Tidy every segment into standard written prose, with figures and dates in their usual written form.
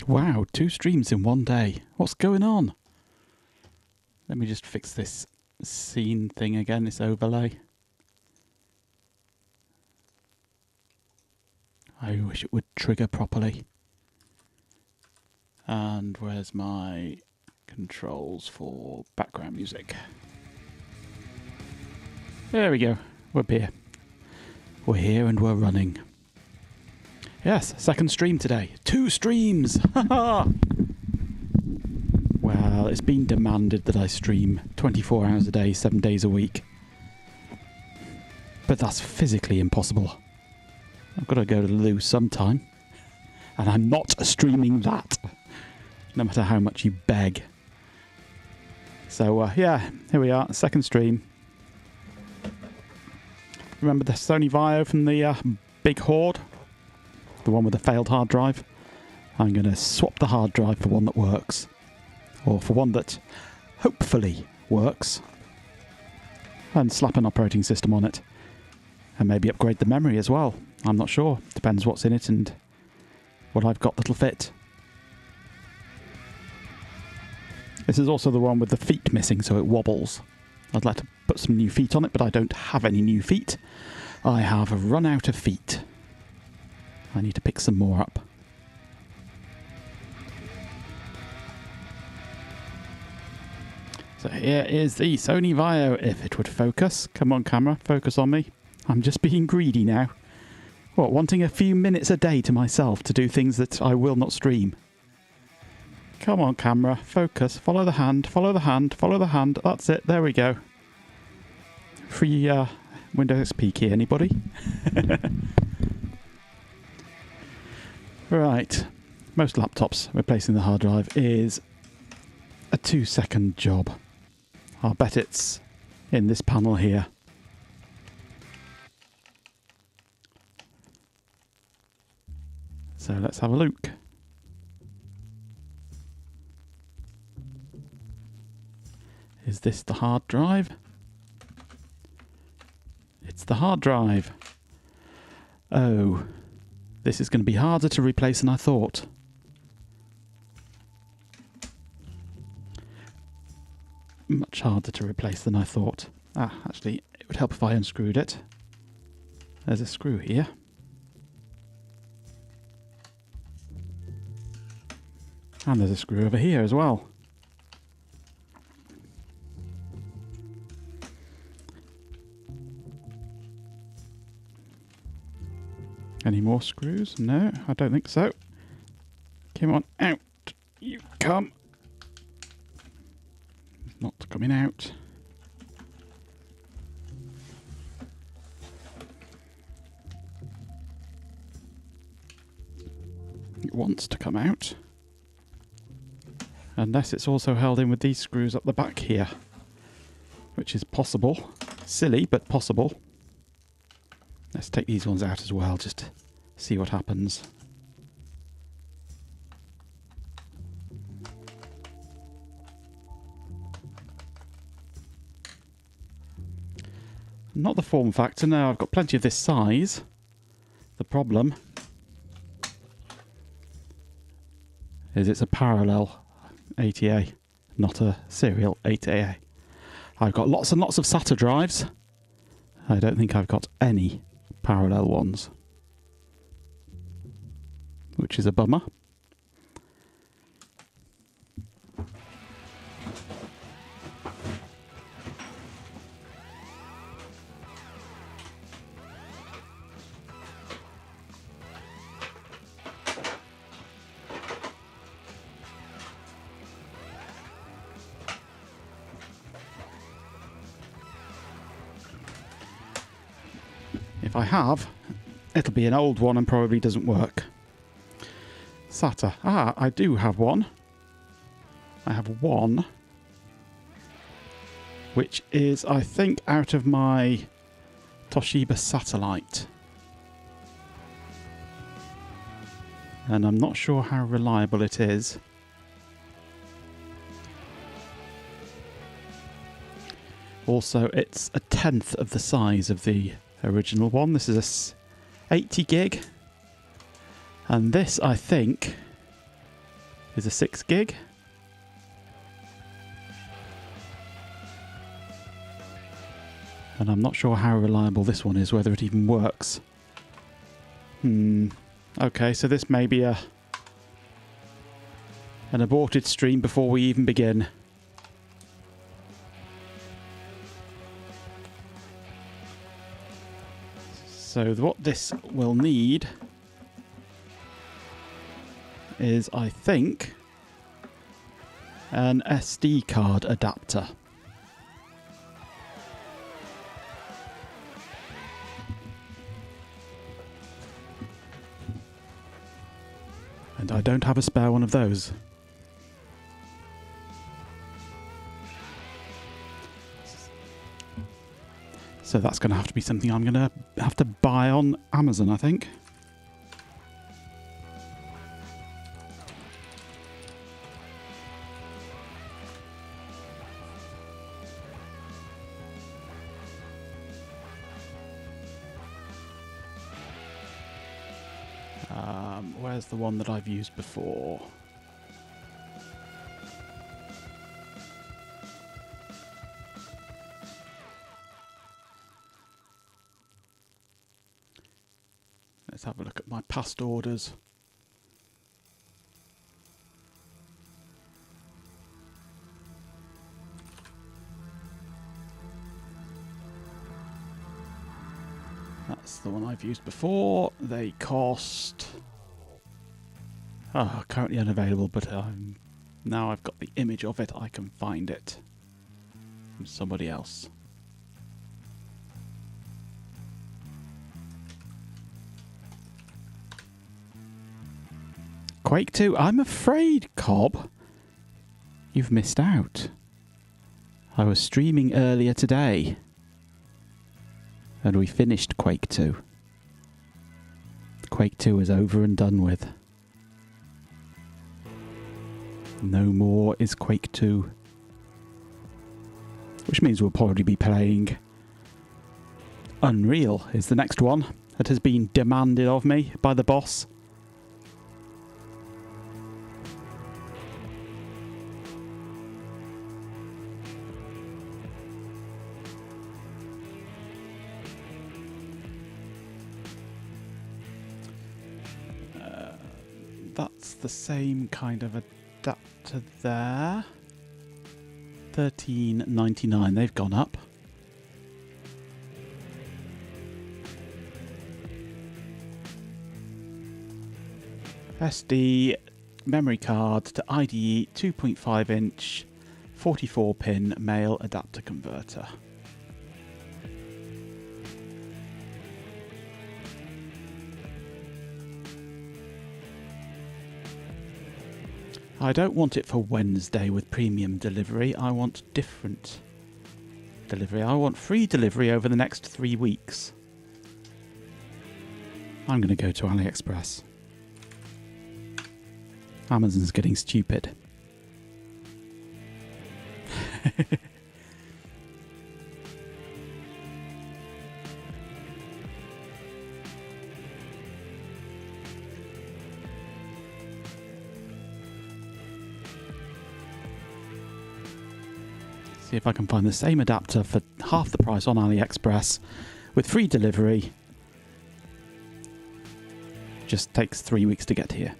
Wow, 2 streams in one day. What's going on? Let me just fix this scene thing again, this overlay. I wish it would trigger properly. And where's my controls for background music? There we go. We're here. We're here and we're running. Yes, second stream today. 2 streams! Well, it's been demanded that I stream 24 hours a day, 7 days a week. But that's physically impossible. I've got to go to the loo sometime. And I'm not streaming that. No matter how much you beg. So, yeah, here we are. Second stream. Remember the Sony Vaio from the big hoard? The one with the failed hard drive? I'm going to swap the hard drive for one that works. Or for one that hopefully works. And slap an operating system on it. And maybe upgrade the memory as well. I'm not sure. Depends what's in it and what I've got that'll fit. This is also the one with the feet missing, so it wobbles. I'd like to put some new feet on it, but I don't have any new feet. I have run out of feet. I need to pick some more up. So here is the Sony Vaio, if it would focus. Come on, camera, focus on me. I'm just being greedy now. What, wanting a few minutes a day to myself to do things that I will not stream. Come on, camera, focus, follow the hand, follow the hand, follow the hand. That's it, there we go. Free Windows XP key, anybody? Right, most laptops replacing the hard drive is a 2-second job. I'll bet it's in this panel here. So let's have a look. Is this the hard drive? It's the hard drive. Oh, this is going to be harder to replace than I thought. Much harder to replace than I thought. Ah, actually, it would help if I unscrewed it. There's a screw here. And there's a screw over here as well. Any more screws? No, I don't think so. Come on, out. You come. It's not coming out. It wants to come out. Unless it's also held in with these screws up the back here. Which is possible. Silly, but possible. Let's take these ones out as well, just to see what happens. Not the form factor, no, I've got plenty of this size. The problem is it's a parallel 80A, not a serial 8AA. I've got lots and lots of SATA drives. I don't think I've got any parallel ones, which is a bummer. If I have, it'll be an old one and probably doesn't work. SATA. Ah, I do have one. I have one, which is, I think, out of my Toshiba satellite. And I'm not sure how reliable it is. Also, it's a 1/10 of the size of the original one. This is a 80 gig. And this, I think, is a 6 gig. And I'm not sure how reliable this one is, whether it even works. Okay, so this may be an aborted stream before we even begin. So what this will need is, I think, an SD card adapter. And I don't have a spare one of those. So that's going to have to be something I'm going to have to buy on Amazon, I think. Where's the one that I've used before? Let's have a look at my past orders. That's the one I've used before. They cost... currently unavailable, but now I've got the image of it, I can find it from somebody else. Quake 2, I'm afraid, Cobb, you've missed out. I was streaming earlier today, and we finished Quake 2. Quake 2 is over and done with. No more is Quake 2. Which means we'll probably be playing Unreal is the next one that has been demanded of me by the boss. That's the same kind of adapter there. $13.99. They've gone up. SD memory card to IDE 2.5 inch 44 pin male adapter converter. I don't want it for Wednesday with premium delivery. I want different delivery. I want free delivery over the next 3 weeks. I'm going to go to AliExpress. Amazon's getting stupid. See if I can find the same adapter for half the price on AliExpress with free delivery. Just takes 3 weeks to get here,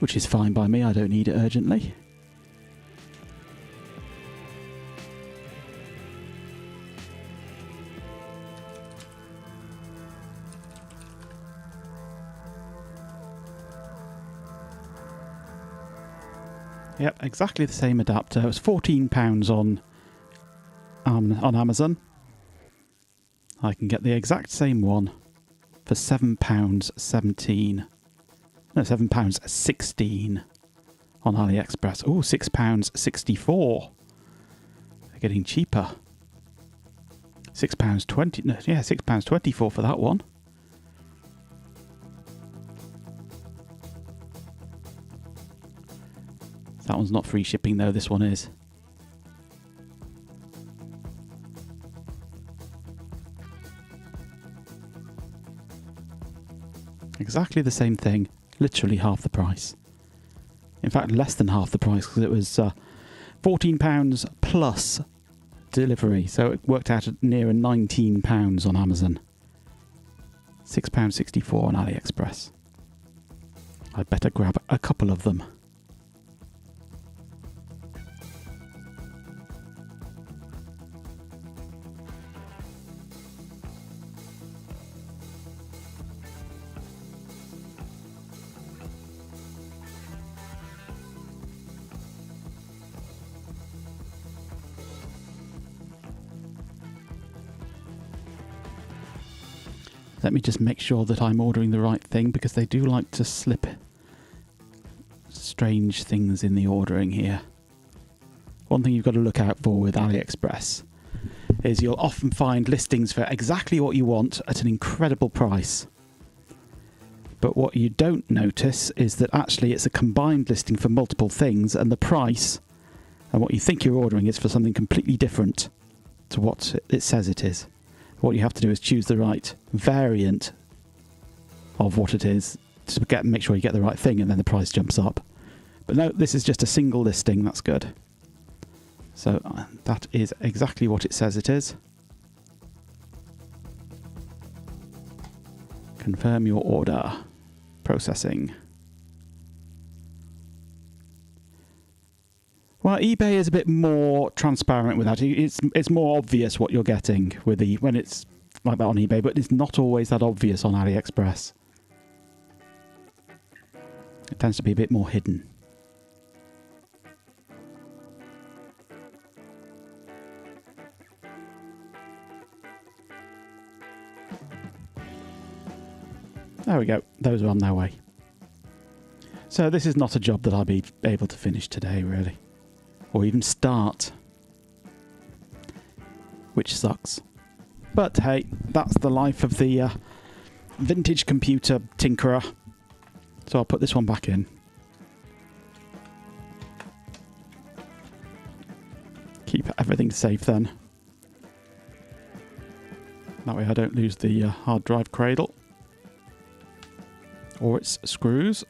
which is fine by me. I don't need it urgently. Yep, exactly the same adapter. It was £14 on Amazon. I can get the exact same one for £7.17. No, £7.16 on AliExpress. Oh, £6.64. They're getting cheaper. £6.20. No, yeah, £6.24 for that one. That one's not free shipping though, this one is. Exactly the same thing, literally half the price. In fact, less than half the price, because it was £14 plus delivery. So it worked out at near £19 on Amazon. £6.64 on AliExpress. I'd better grab a couple of them. Let me just make sure that I'm ordering the right thing, because they do like to slip strange things in the ordering here. One thing you've got to look out for with AliExpress is you'll often find listings for exactly what you want at an incredible price. But what you don't notice is that actually it's a combined listing for multiple things, and the price and what you think you're ordering is for something completely different to what it says it is. What you have to do is choose the right variant of what it is to make sure you get the right thing, and then the price jumps up. But no, this is just a single listing. That's good. So that is exactly what it says it is. Confirm your order. Processing. Well, eBay is a bit more transparent with that. It's more obvious what you're getting with when it's like that on eBay, but it's not always that obvious on AliExpress. It tends to be a bit more hidden. There we go. Those are on their way. So this is not a job that I'll be able to finish today, really. Or even start. Which sucks. But hey, that's the life of the vintage computer tinkerer. So I'll put this one back in. Keep everything safe then. That way I don't lose the hard drive cradle. Or its screws.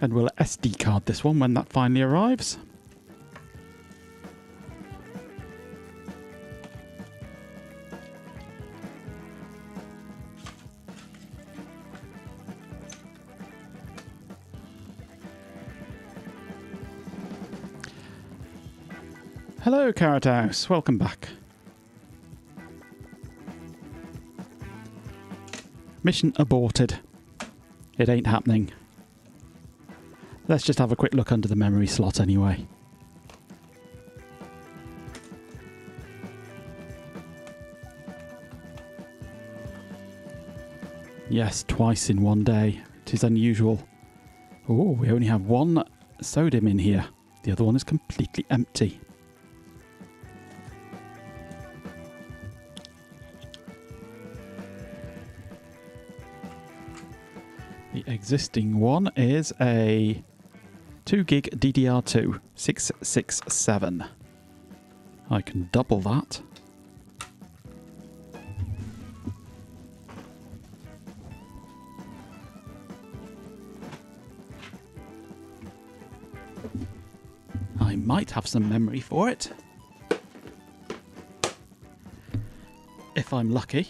And we'll SD card this one when that finally arrives. Hello, Carrot House. Welcome back. Mission aborted. It ain't happening. Let's just have a quick look under the memory slot anyway. Yes, twice in one day. It is unusual. Oh, we only have one SODIMM in here. The other one is completely empty. The existing one is a 2 gig DDR2 667. I can double that. I might have some memory for it. If I'm lucky.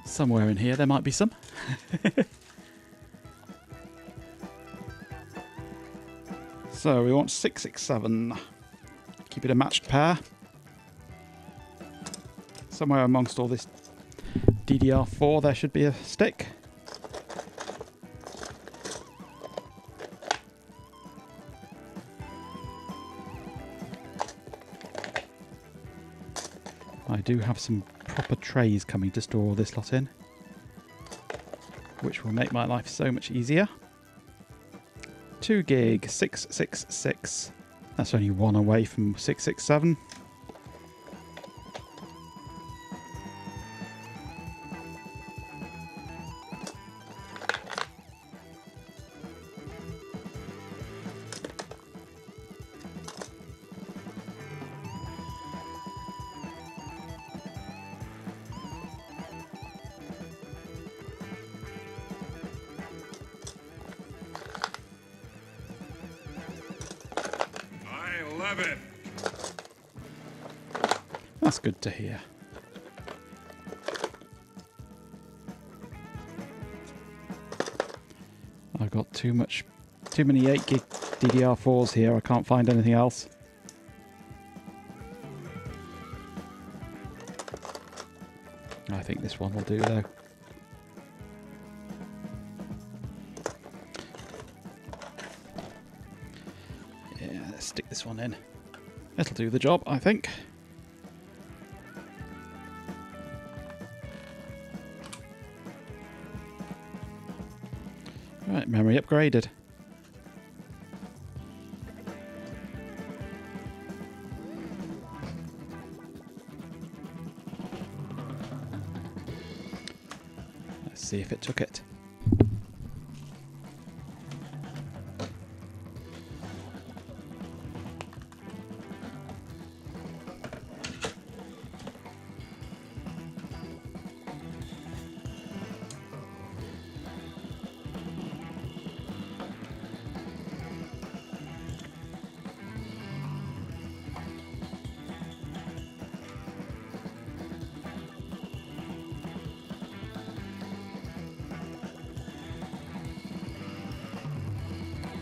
Somewhere in here there might be some. So we want 667. Keep it a matched pair. Somewhere amongst all this DDR4 there should be a stick. I do have some proper trays coming to store all this lot in, which will make my life so much easier. 2 gig 666. That's only one away from 667. have it. That's good to hear. I've got too many 8 gig DDR4s here. I can't find anything else. I think this one will do though. Yeah, let's stick this one in. It'll do the job, I think. Right, memory upgraded. Let's see if it took it.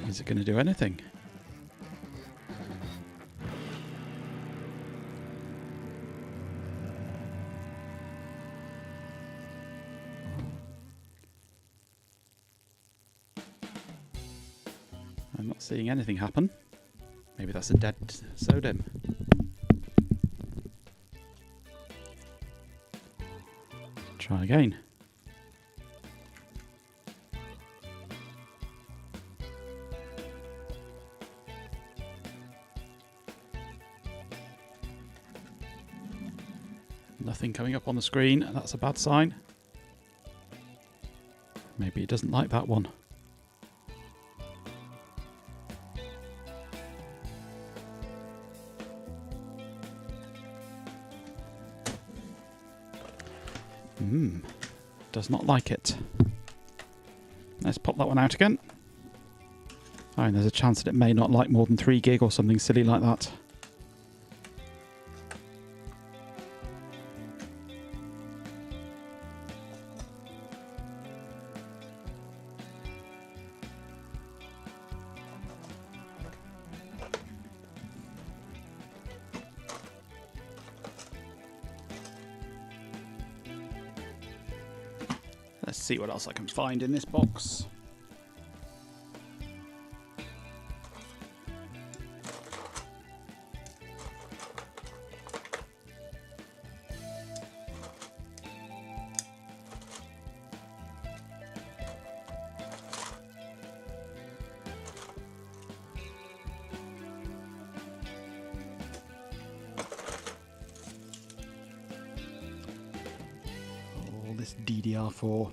Is it going to do anything? I'm not seeing anything happen. Maybe that's a dead SODIMM. Try again. Nothing coming up on the screen, that's a bad sign. Maybe it doesn't like that one. Does not like it. Let's pop that one out again. Oh, and there's a chance that it may not like more than 3 gig or something silly like that. Let's see what else I can find in this box. This DDR4.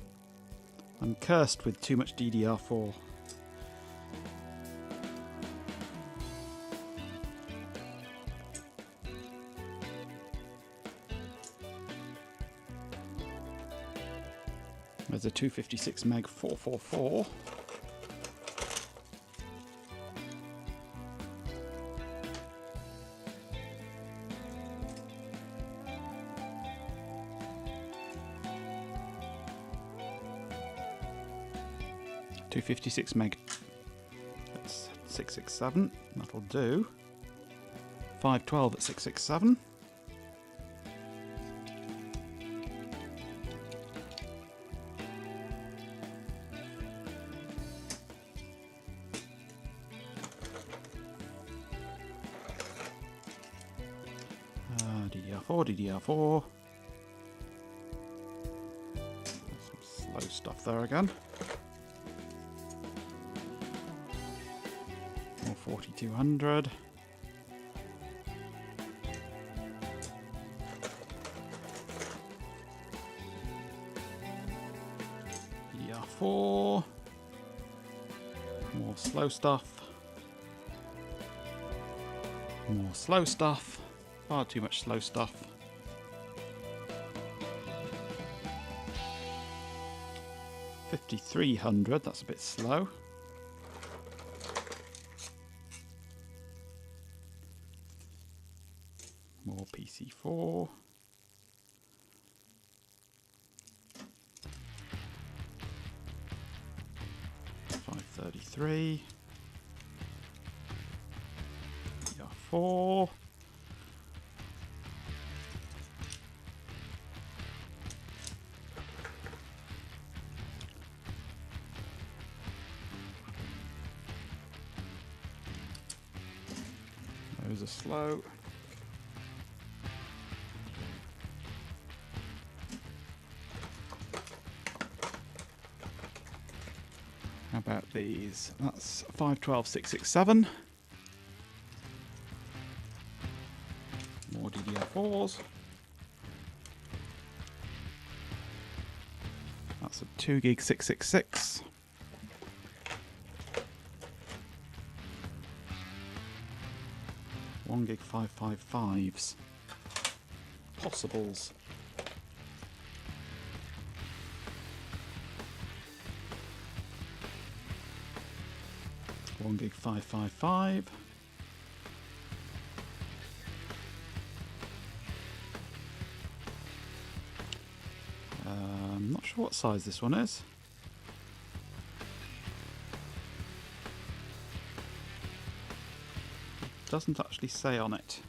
I'm cursed with too much DDR4. There's a 256 meg 444. .256 meg. That's 667. That'll do. 512 at 667. DDR4. Some slow stuff there again. 4200. DDR4. More slow stuff. More slow stuff. Far too much slow stuff. $5,300. That's a bit slow. DDR4. $533. DDR4. Those are slow. How about these? That's 512667. More DDR4s. That's a 2 gig 666. One gig 555s. Possibles. One gig 555. I'm not sure what size this one is. It doesn't actually say on it.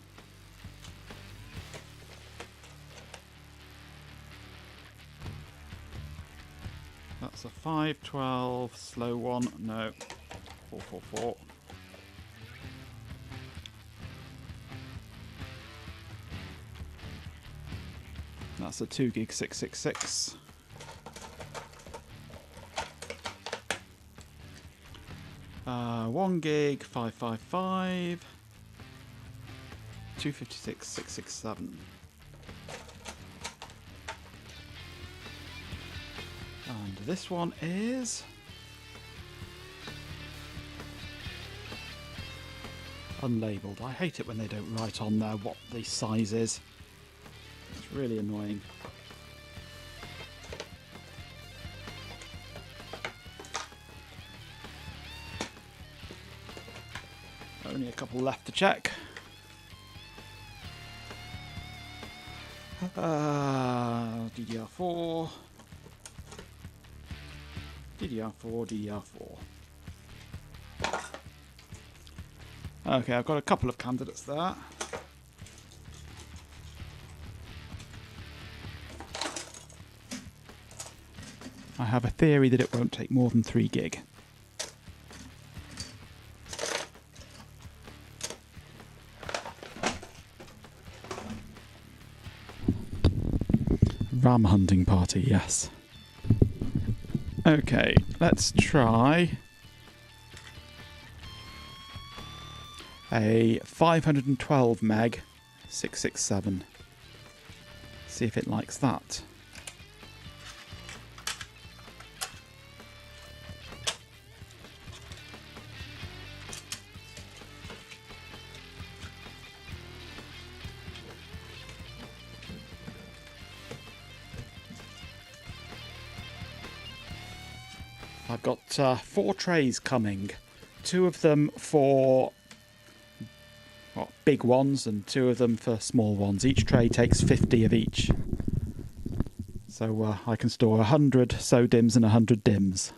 That's a 512 slow one. No. 444. That's a 2 gig 666. One gig 555. 256 667. And this one is unlabeled. I hate it when they don't write on there what the size is. It's really annoying. Only a couple left to check. DDR4. DDR4. Okay, I've got a couple of candidates there. I have a theory that it won't take more than 3 gig. RAM hunting party, yes. Okay, let's try a 512 meg 667. See if it likes that. I've got 4 trays coming. 2 of them for big ones and 2 of them for small ones. Each tray takes 50 of each. So I can store 100 SODIMMs and 100 DIMMs.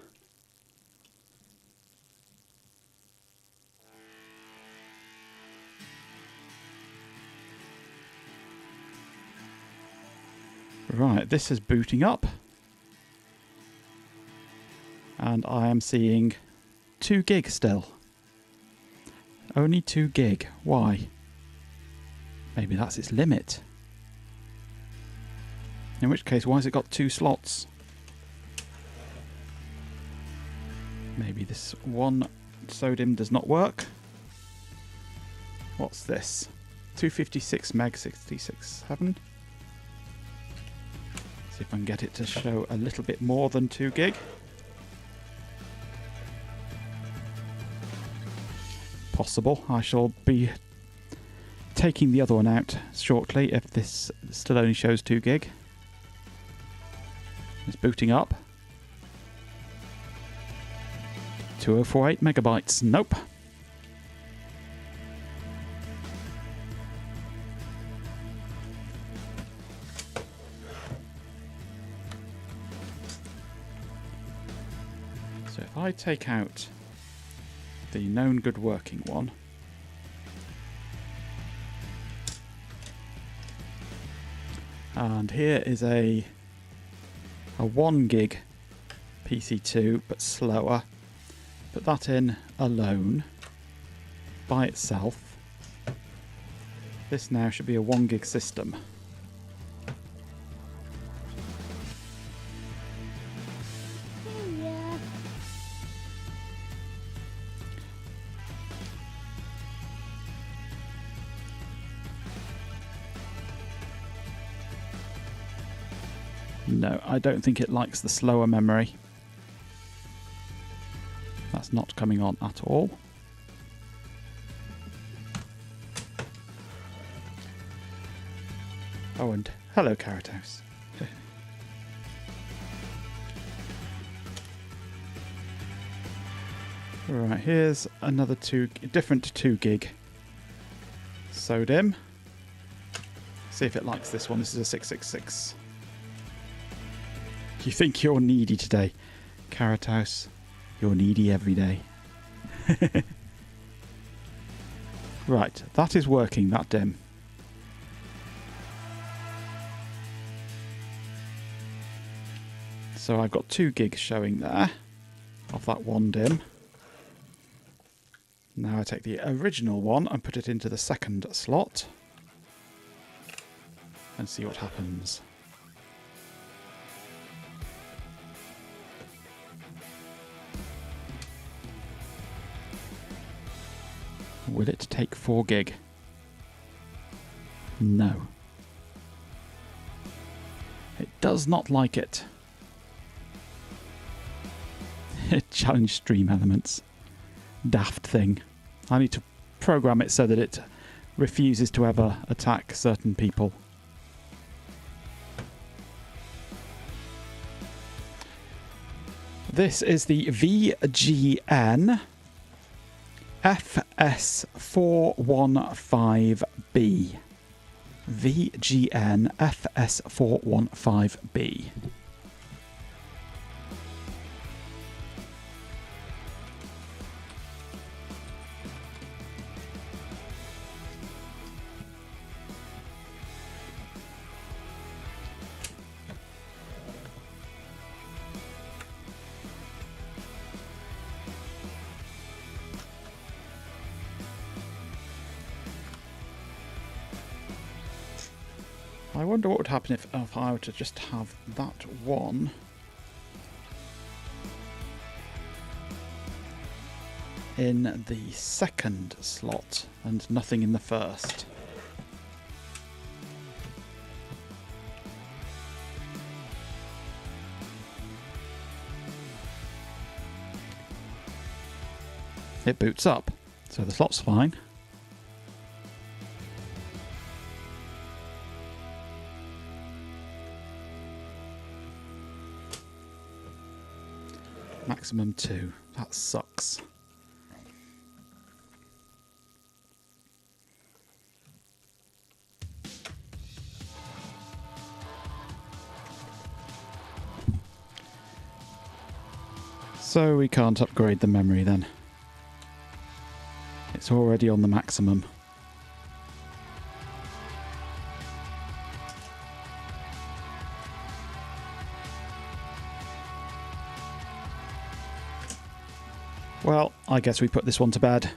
Right, this is booting up. And I am seeing 2 gig still. Only 2 gig. Why? Maybe that's its limit. In which case, why has it got 2 slots? Maybe this one SODIMM does not work. What's this? 256 meg 667. See if I can get it to show a little bit more than 2 gig. Possible. I shall be taking the other one out shortly if this still only shows 2 gig. It's booting up. 2048 megabytes. Nope. if I take out the known good working one, and here is a 1 gig PC2 but slower, put that in alone by itself, this now should be a 1 gig system. No, I don't think it likes the slower memory. That's not coming on at all. Oh, and hello, Carrot House. Right, here's another different 2 gig SODIMM. See if it likes this one. This is a 666. You think you're needy today, Carrot House? You're needy every day. Right, that is working, that DIMM. So I've got 2 gigs showing there of that 1 DIMM. Now I take the original one and put it into the second slot and see what happens. Will it take 4 gig? No. It does not like it. Challenge stream elements. Daft thing. I need to program it so that it refuses to ever attack certain people. This is the VGN FS415B. VGN FS415B. I wonder what would happen if I were to just have that one in the second slot and nothing in the first. It boots up, so the slot's fine. Maximum 2. That sucks. So we can't upgrade the memory then. It's already on the maximum. Well, I guess we put this one to bed.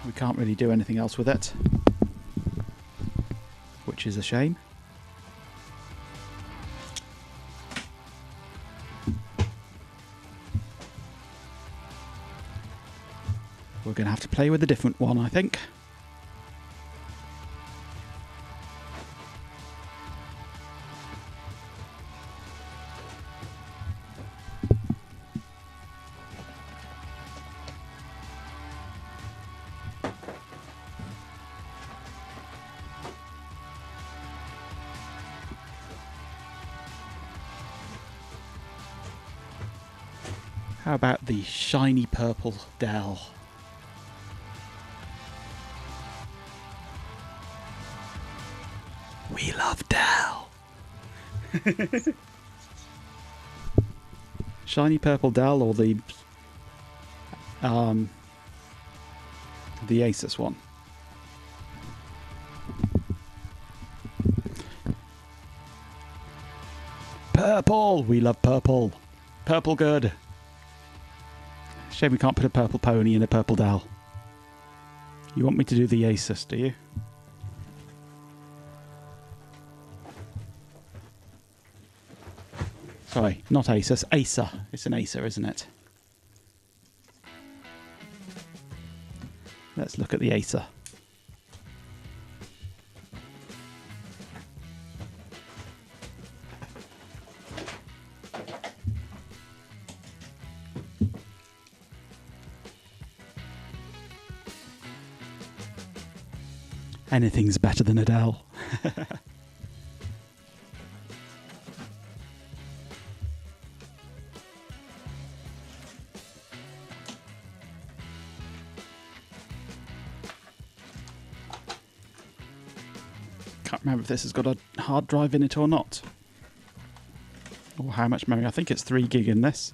We can't really do anything else with it, which is a shame. We're going to have to play with a different one, I think. How about the shiny purple Dell? We love Dell. Shiny purple Dell or the Asus one? Purple! We love purple. Purple good. Shame we can't put a purple pony in a purple Dell. You want me to do the Asus, do you? Sorry, not Asus. Acer. It's an Acer, isn't it? Let's look at the Acer. Anything's better than a Dell. Can't remember if this has got a hard drive in it or not. Or how much memory. I think it's 3 gig in this.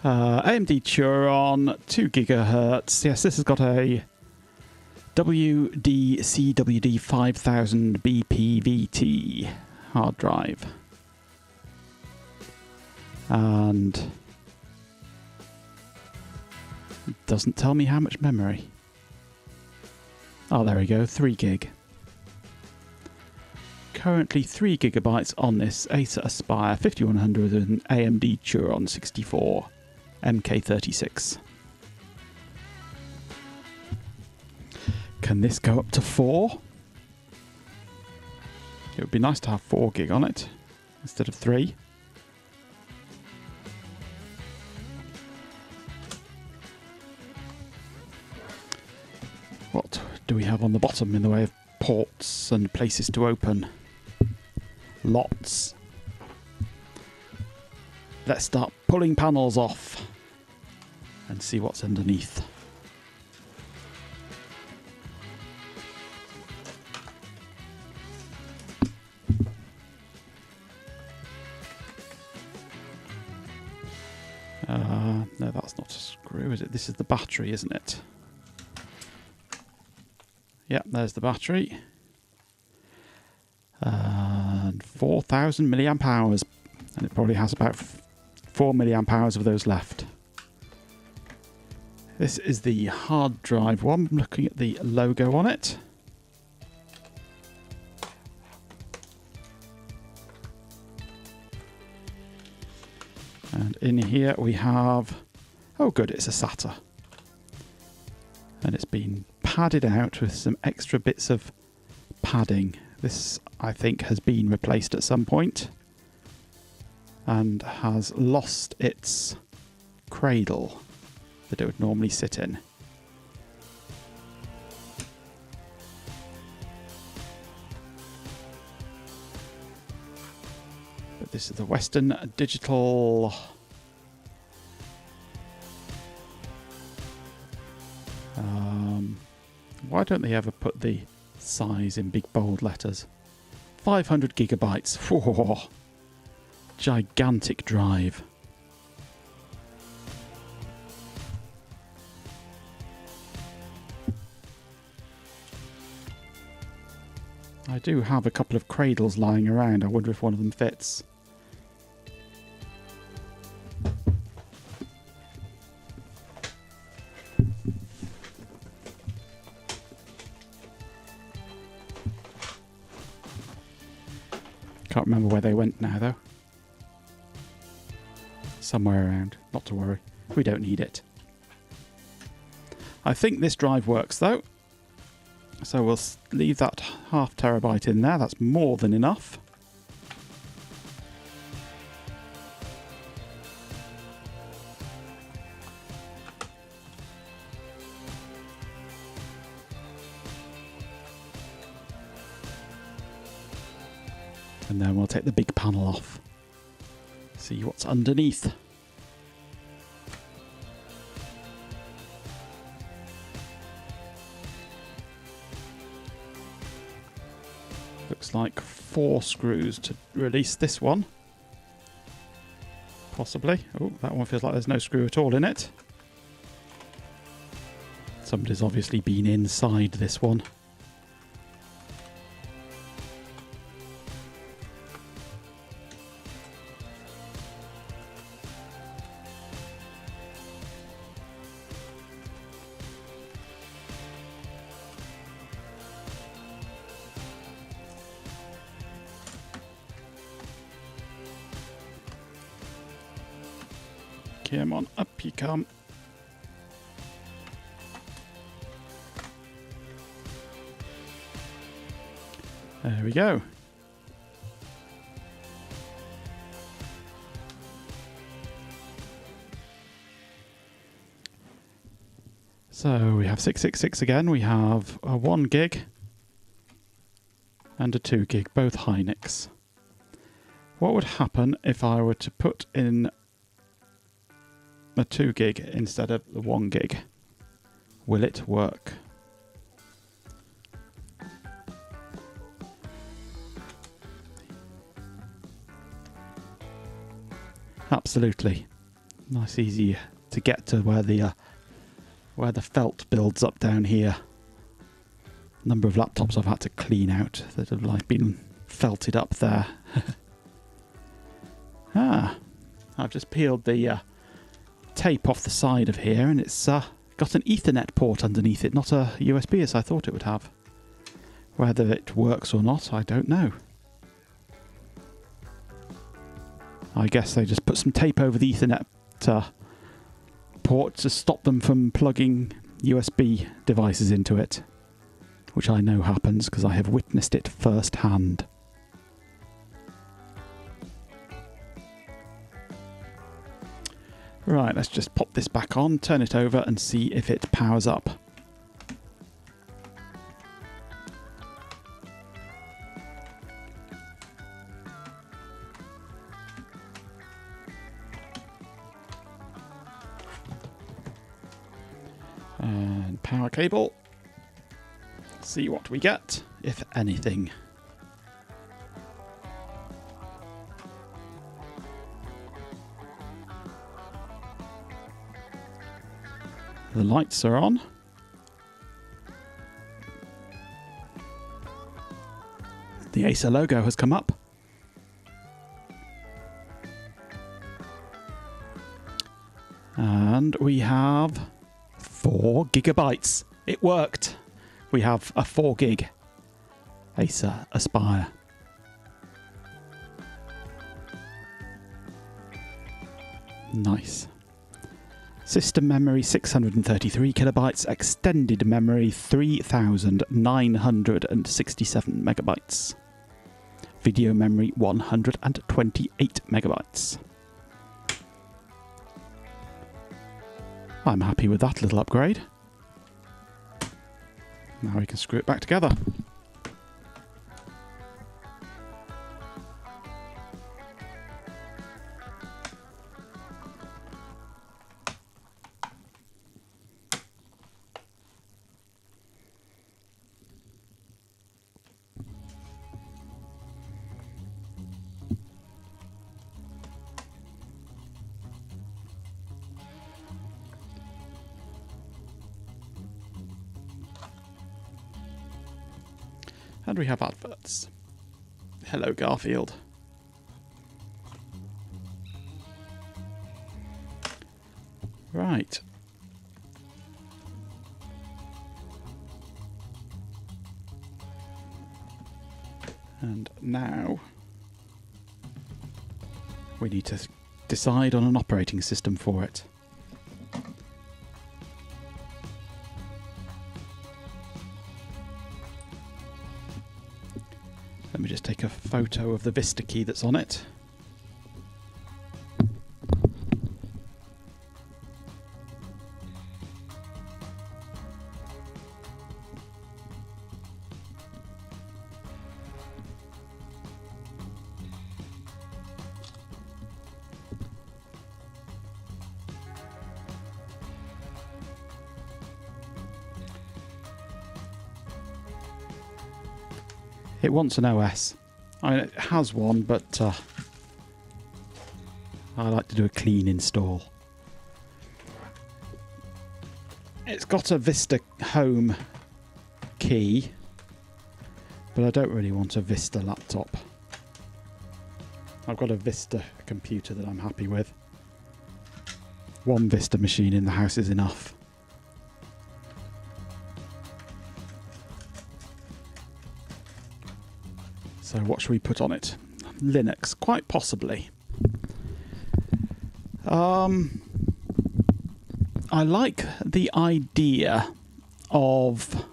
AMD Turon, 2 gigahertz. Yes, this has got a WD-CWD 5000 BPVT hard drive. And it doesn't tell me how much memory. Oh, there we go, 3 gig. Currently 3 gigabytes on this Acer Aspire 5100 and AMD Turon 64 MK36. Can this go up to 4? It would be nice to have 4 gig on it instead of 3. What do we have on the bottom in the way of ports and places to open? Lots. Let's start pulling panels off and see what's underneath. No, that's not a screw, is it? This is the battery, isn't it? Yep, there's the battery. And 4,000 milliamp hours. And it probably has about 4 milliamp hours of those left. This is the hard drive one. I'm looking at the logo on it. And in here we have, oh good, it's a SATA. And it's been padded out with some extra bits of padding. This, I think, has been replaced at some point and has lost its cradle that it would normally sit in. But this is the Western Digital why don't they ever put the size in big bold letters? 500 gigabytes. Whoa. Gigantic drive. I do have a couple of cradles lying around. I wonder if one of them fits. Can't remember where they went now, though. Somewhere around. Not to worry. We don't need it. I think this drive works, though. So we'll leave that ½ terabyte in there. That's more than enough. And then we'll take the big panel off. See what's underneath. looks like 4 screws to release this one. Possibly. Oh, that one feels like there's no screw at all in it. Somebody's obviously been inside this one. Come on, up you come. There we go. So we have 666 again. We have a 1 gig and a 2 gig, both Hynix. What would happen if I were to put in a 2 gig instead of the 1 gig? Will it work? Absolutely. Nice, easy to get to where the felt builds up down here. Number of laptops I've had to clean out that have like been felted up there. I've just peeled the tape off the side of here, and it's got an Ethernet port underneath it, not a USB as I thought it would have. Whether it works or not, I don't know. I guess they just put some tape over the Ethernet port to stop them from plugging USB devices into it, which I know happens because I have witnessed it firsthand. Right, let's just pop this back on, turn it over and see if it powers up. And power cable. See what we get, if anything. The lights are on. The Acer logo has come up. And we have 4 gigabytes. It worked. We have a 4 gig Acer Aspire. Nice. System memory 633 kilobytes, extended memory 3967 megabytes. Video memory 128 megabytes. I'm happy with that little upgrade. Now we can screw it back together. And we have adverts. Hello, Garfield. Right. And now we need to decide on an operating system for it. Let me just take a photo of the Vista key that's on it. It wants an OS. I mean, it has one, but I like to do a clean install. It's got a Vista Home key, but I don't really want a Vista laptop. I've got a Vista computer that I'm happy with. One Vista machine in the house is enough. So what should we put on it? Linux, quite possibly. I like the idea of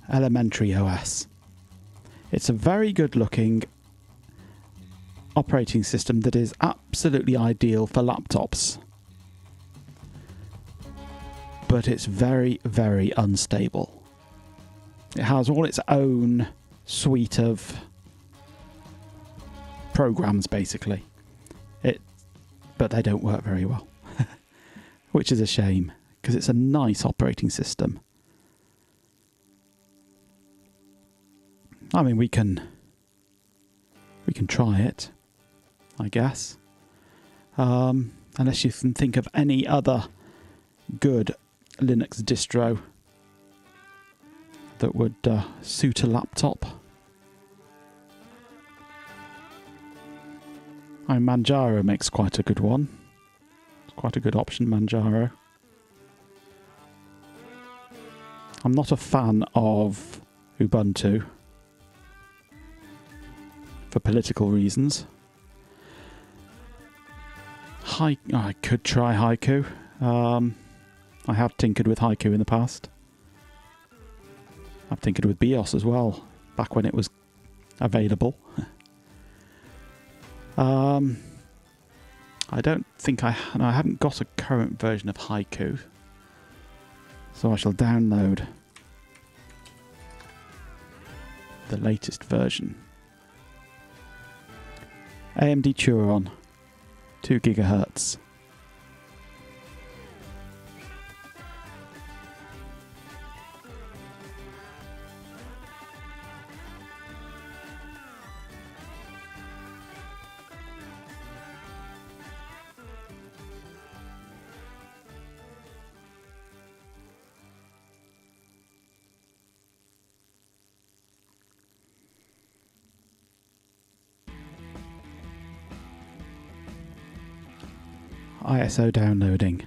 Elementary OS. It's a very good looking operating system that is absolutely ideal for laptops. But it's very, very unstable. It has all its own suite of programs, basically. But they don't work very well. Which is a shame, because it's a nice operating system. I mean, we can try it, I guess. Unless you can think of any other good Linux distro that would suit a laptop. Manjaro makes quite a good one. It's quite a good option, Manjaro. I'm not a fan of Ubuntu for political reasons. I could try Haiku. I have tinkered with Haiku in the past. I've tinkered with BIOS as well, back when it was available. I don't think I haven't got a current version of Haiku, so I shall download the latest version. AMD Turon, 2 GHz. ISO downloading.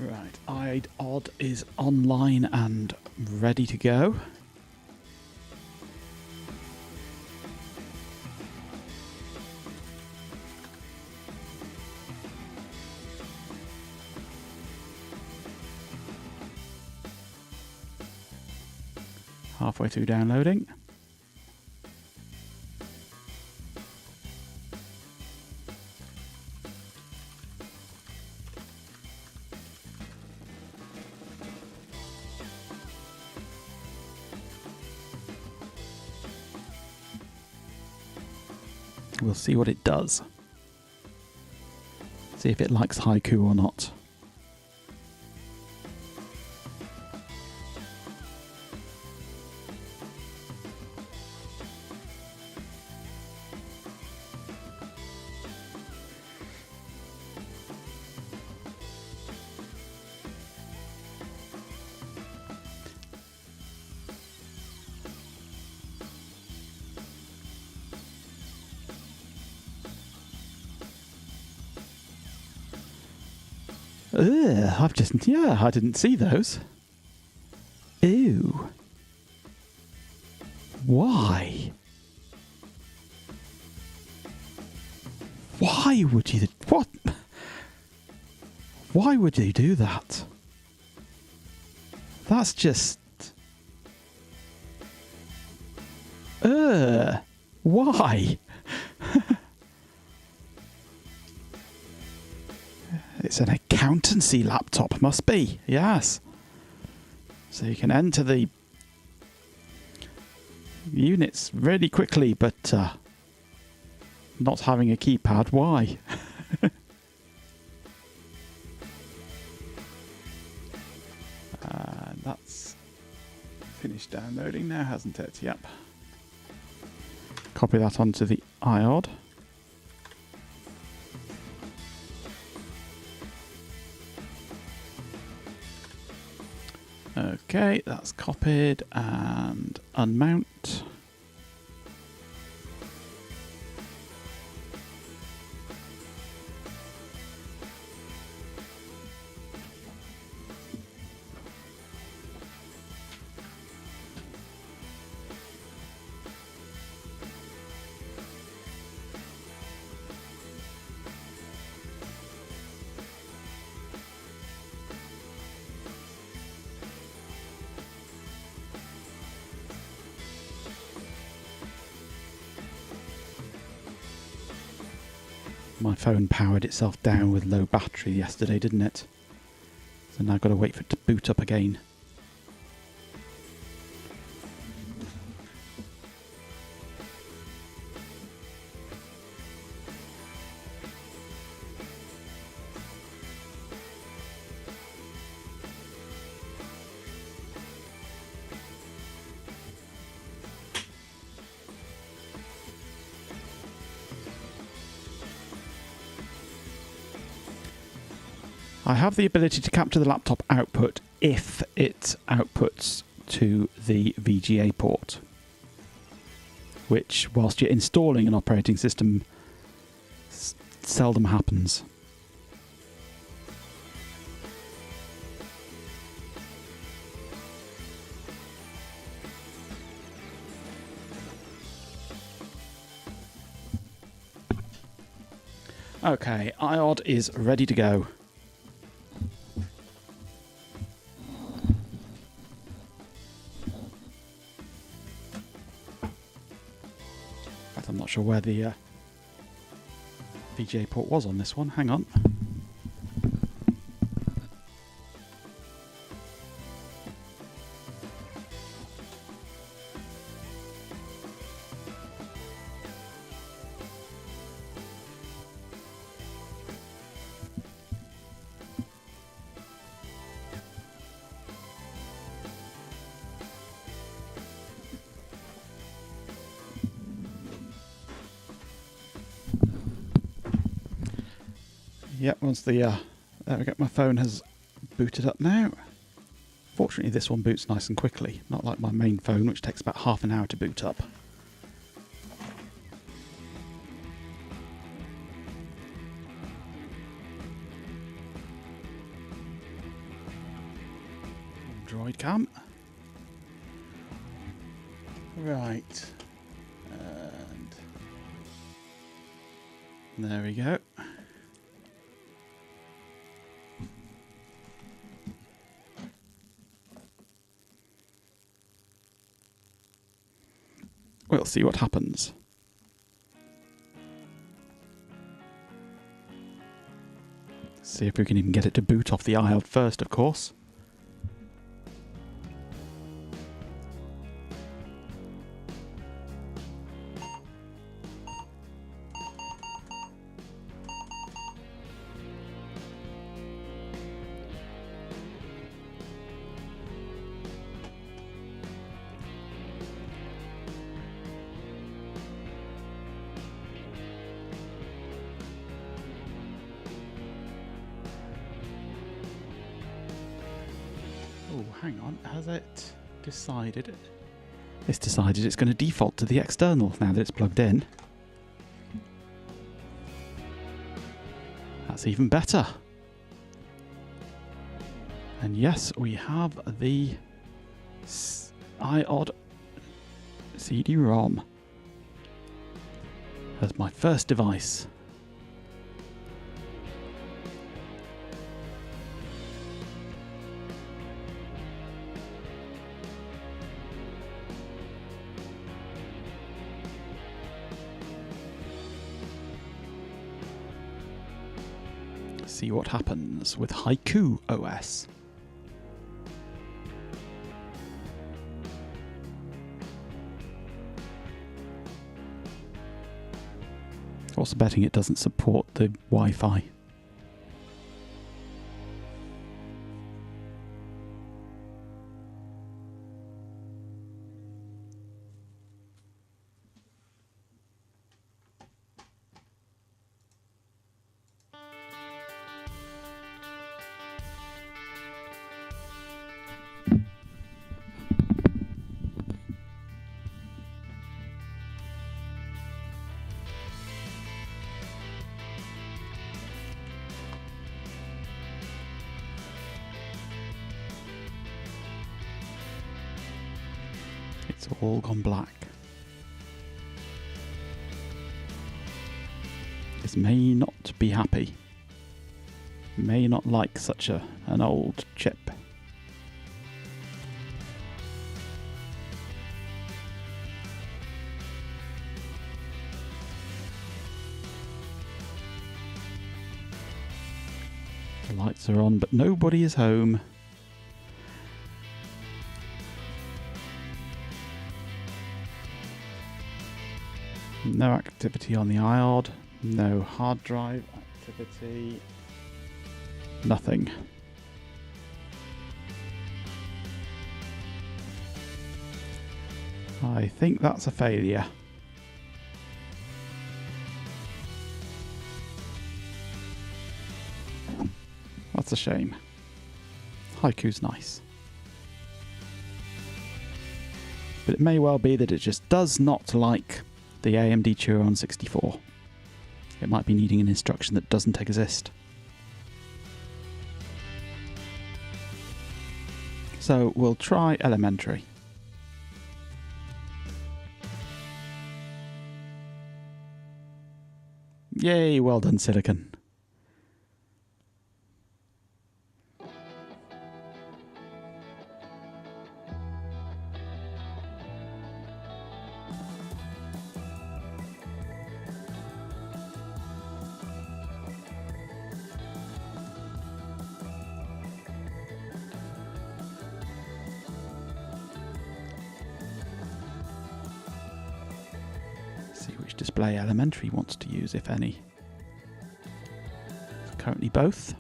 Right, iOdd is online and ready to go. Halfway through downloading. We'll see what it does. See if it likes Haiku or not. Ugh, I didn't see those. Ew. Why? Why would you... What? Why would you do that? That's just... Why? It's an accountancy laptop, must be. Yes. So you can enter the units really quickly, but not having a keypad, why? That's finished downloading now, hasn't it? Yep. Copy that onto the iOD. Okay, that's copied, and unmount. My phone powered itself down with low battery yesterday, didn't it? So now I've got to wait for it to boot up again. I have the ability to capture the laptop output if it outputs to the VGA port, which, whilst you're installing an operating system, seldom happens. Okay, iOD is ready to go. I'm not sure where the VGA port was on this one. Hang on. Yep, once the there we go, my phone has booted up now. Fortunately, this one boots nice and quickly, not like my main phone, which takes about half an hour to boot up. Droid cam. Right. And there we go. We'll see what happens. See if we can even get it to boot off the iOD first, of course. Oh, hang on, has it decided? It's decided it's going to default to the external now that it's plugged in. That's even better. And yes, we have the iOD CD-ROM as my first device. See what happens with Haiku OS. Also betting it doesn't support the Wi-Fi. It's all gone black. This may not be happy. May not like such an old chip. The lights are on, but nobody is home. No activity on the iOD, no hard drive activity, nothing. I think that's a failure. That's a shame. Haiku's nice. But it may well be that it just does not like the AMD Turon 64. It might be needing an instruction that doesn't exist. So we'll try elementary. Yay, well done, Silicon. Display elementary wants to use, if any. Currently both.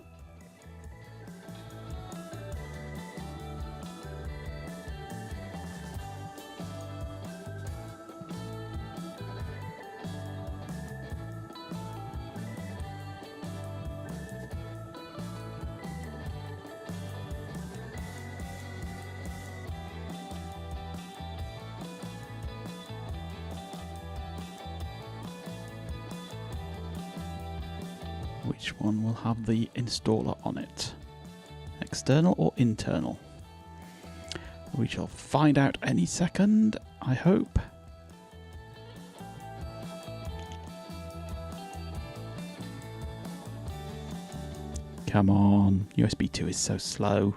Which one will have the installer on it? External or internal? We shall find out any second, I hope. Come on, USB 2 is so slow.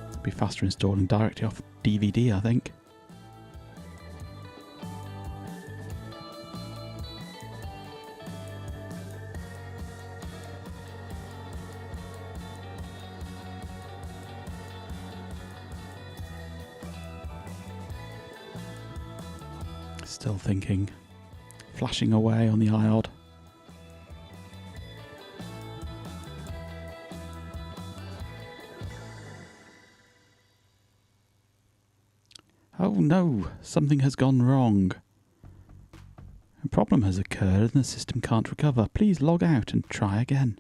It'll be faster installing directly off DVD, I think. Still thinking, flashing away on the iOD. Oh no, something has gone wrong. A problem has occurred and the system can't recover. Please log out and try again.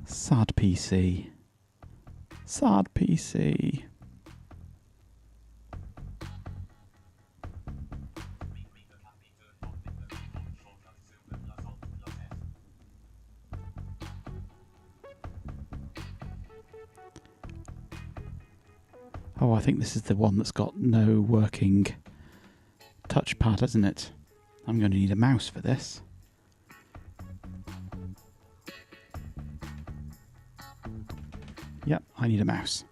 Sad PC. Sad PC. Oh, I think this is the one that's got no working touchpad, isn't it? I'm going to need a mouse for this. Yep, I need a mouse.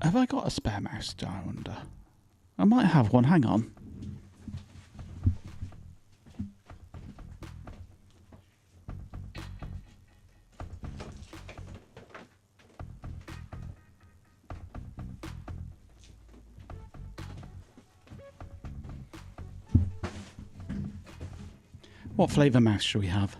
Have I got a spare mouse, I wonder? I might have one, hang on. What flavour mouse should we have?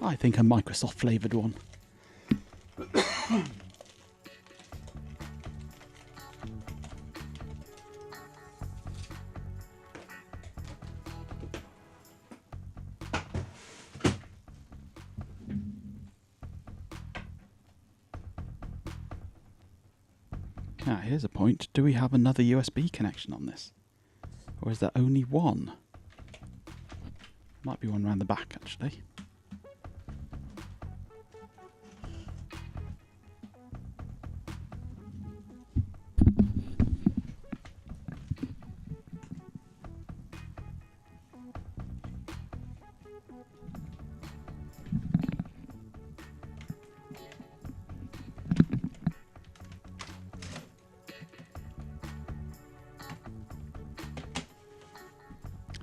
I think a Microsoft flavoured one. Now, here's a point. Do we have another USB connection on this? Or is there only one? Might be one around the back, actually.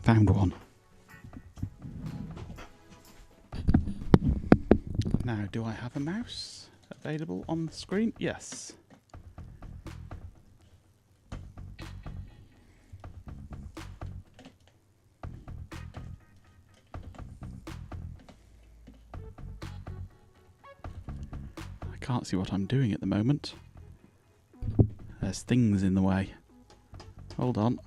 Found one. Now, do I have a mouse available on the screen? Yes. I can't see what I'm doing at the moment. There's things in the way. Hold on.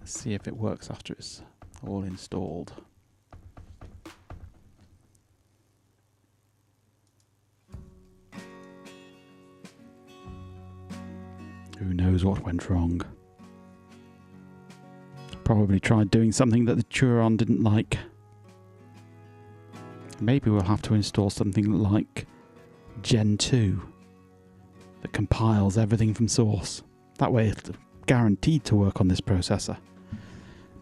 See if it works after it's all installed. Who knows what went wrong? Probably tried doing something that the Turon didn't like. Maybe we'll have to install something like Gen 2 that compiles everything from source. That way it's guaranteed to work on this processor.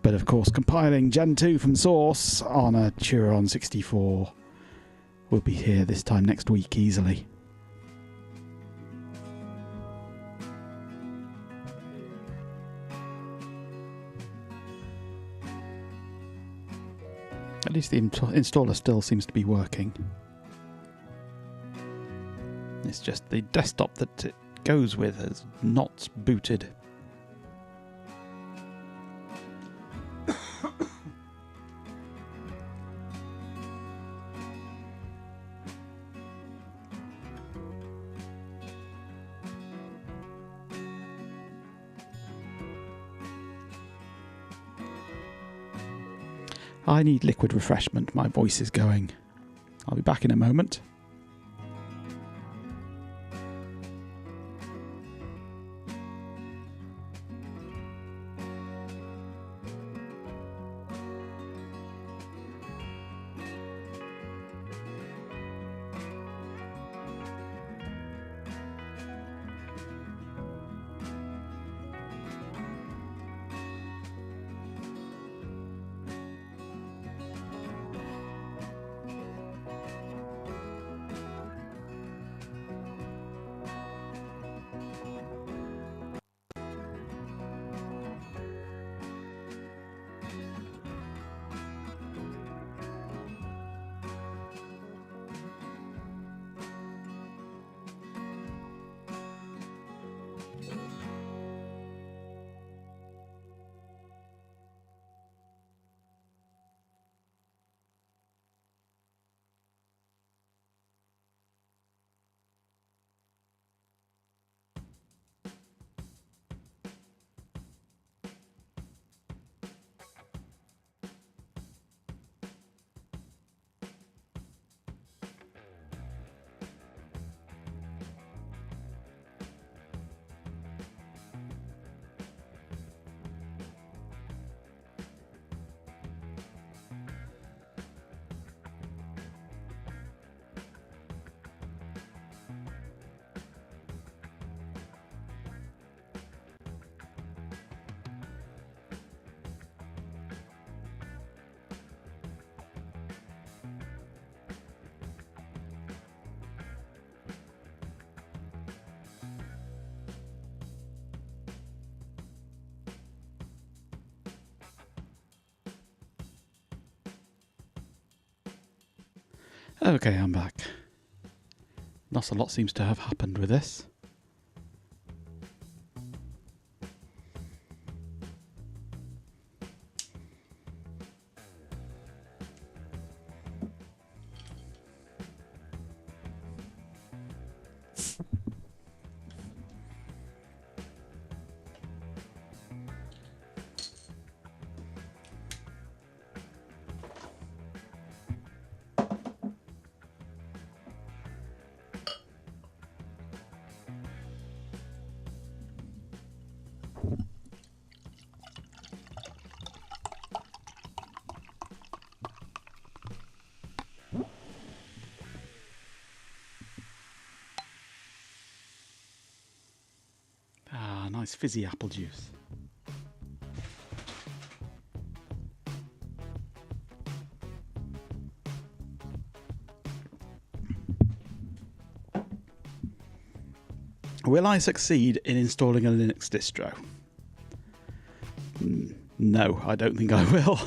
But of course, compiling Gen 2 from source on a Turon 64 will be here this time next week easily. At least the installer still seems to be working. It's just the desktop that it goes with is not booted. I need liquid refreshment. My voice is going. I'll be back in a moment. Okay, I'm back. Not a lot seems to have happened with this. Ah, nice fizzy apple juice. Will I succeed in installing a Linux distro? No, I don't think I will.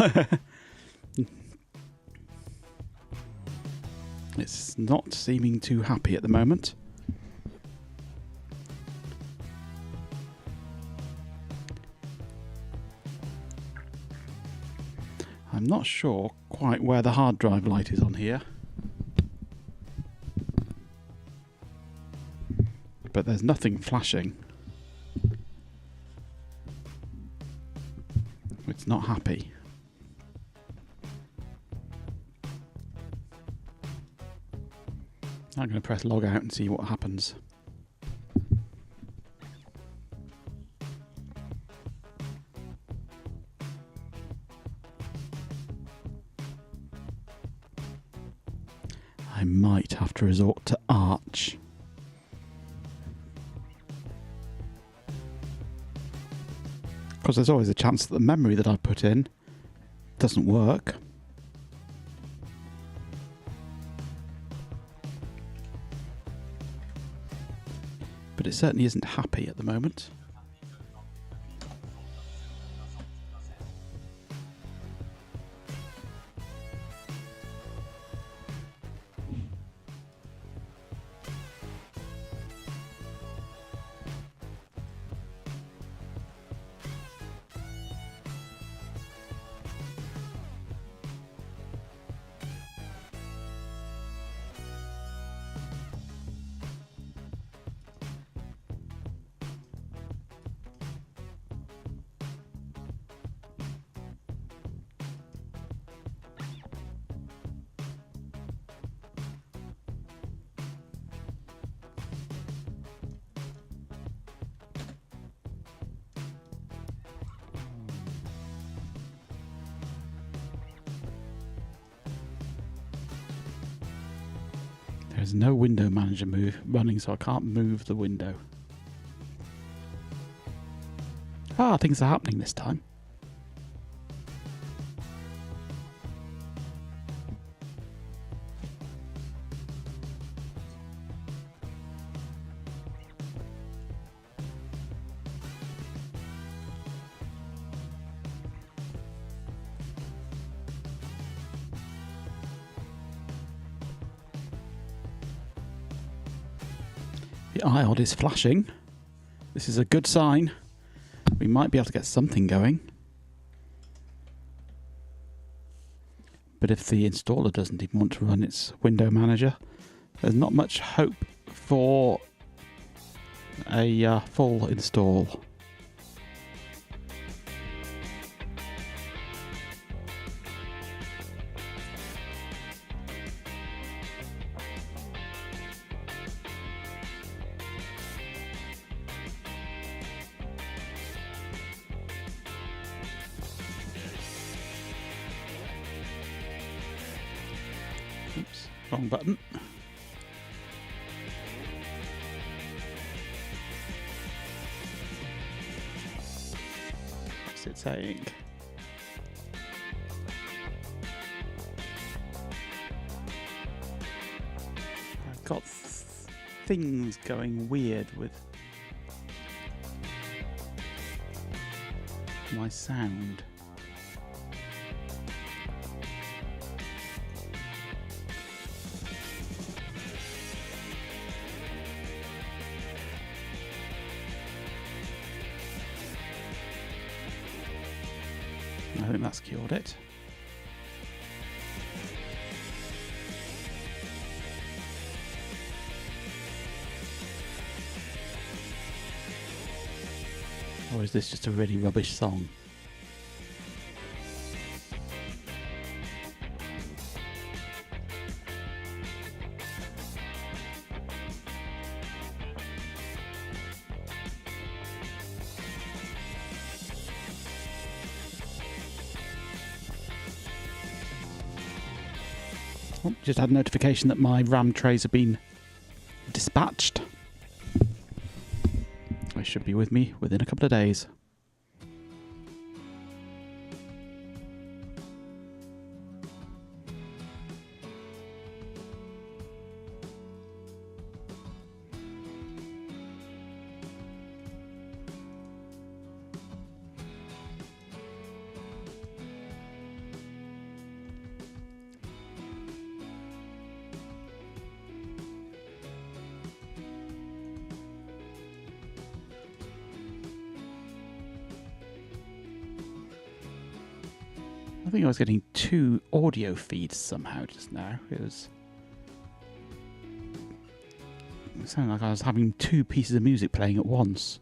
It's not seeming too happy at the moment. I'm not sure quite where the hard drive light is on here. But there's nothing flashing. It's not happy. I'm going to press log out and see what happens. I might have to resort to Arch. Because there's always a chance that the memory that I put in doesn't work. But it certainly isn't happy at the moment. There's no window manager running, so I can't move the window. Ah, things are happening this time. The iod is flashing. This is a good sign. We might be able to get something going. But if the installer doesn't even want to run its window manager, there's not much hope for a full install. Oops, wrong button. What's it saying? I've got things going weird with my sound. I think that's cured it. Or is this just a really rubbish song? Oh, just had a notification that my RAM trays have been dispatched. They should be with me within a couple of days. I think I was getting two audio feeds somehow just now. It sounded like I was having two pieces of music playing at once.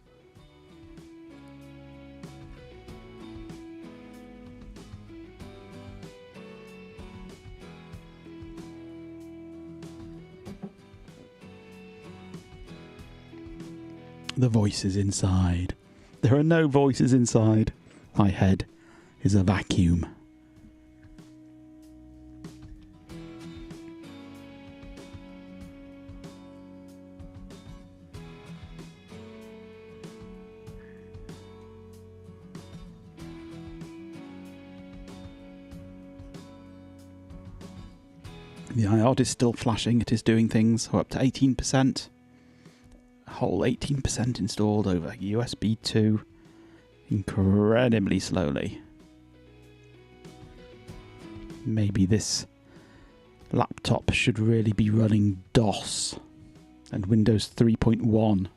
The voices inside. There are no voices inside. My head is a vacuum. The iOD is still flashing. It is doing things. We're up to 18%. A whole 18% installed over USB 2. Incredibly slowly. Maybe this laptop should really be running DOS and Windows 3.1.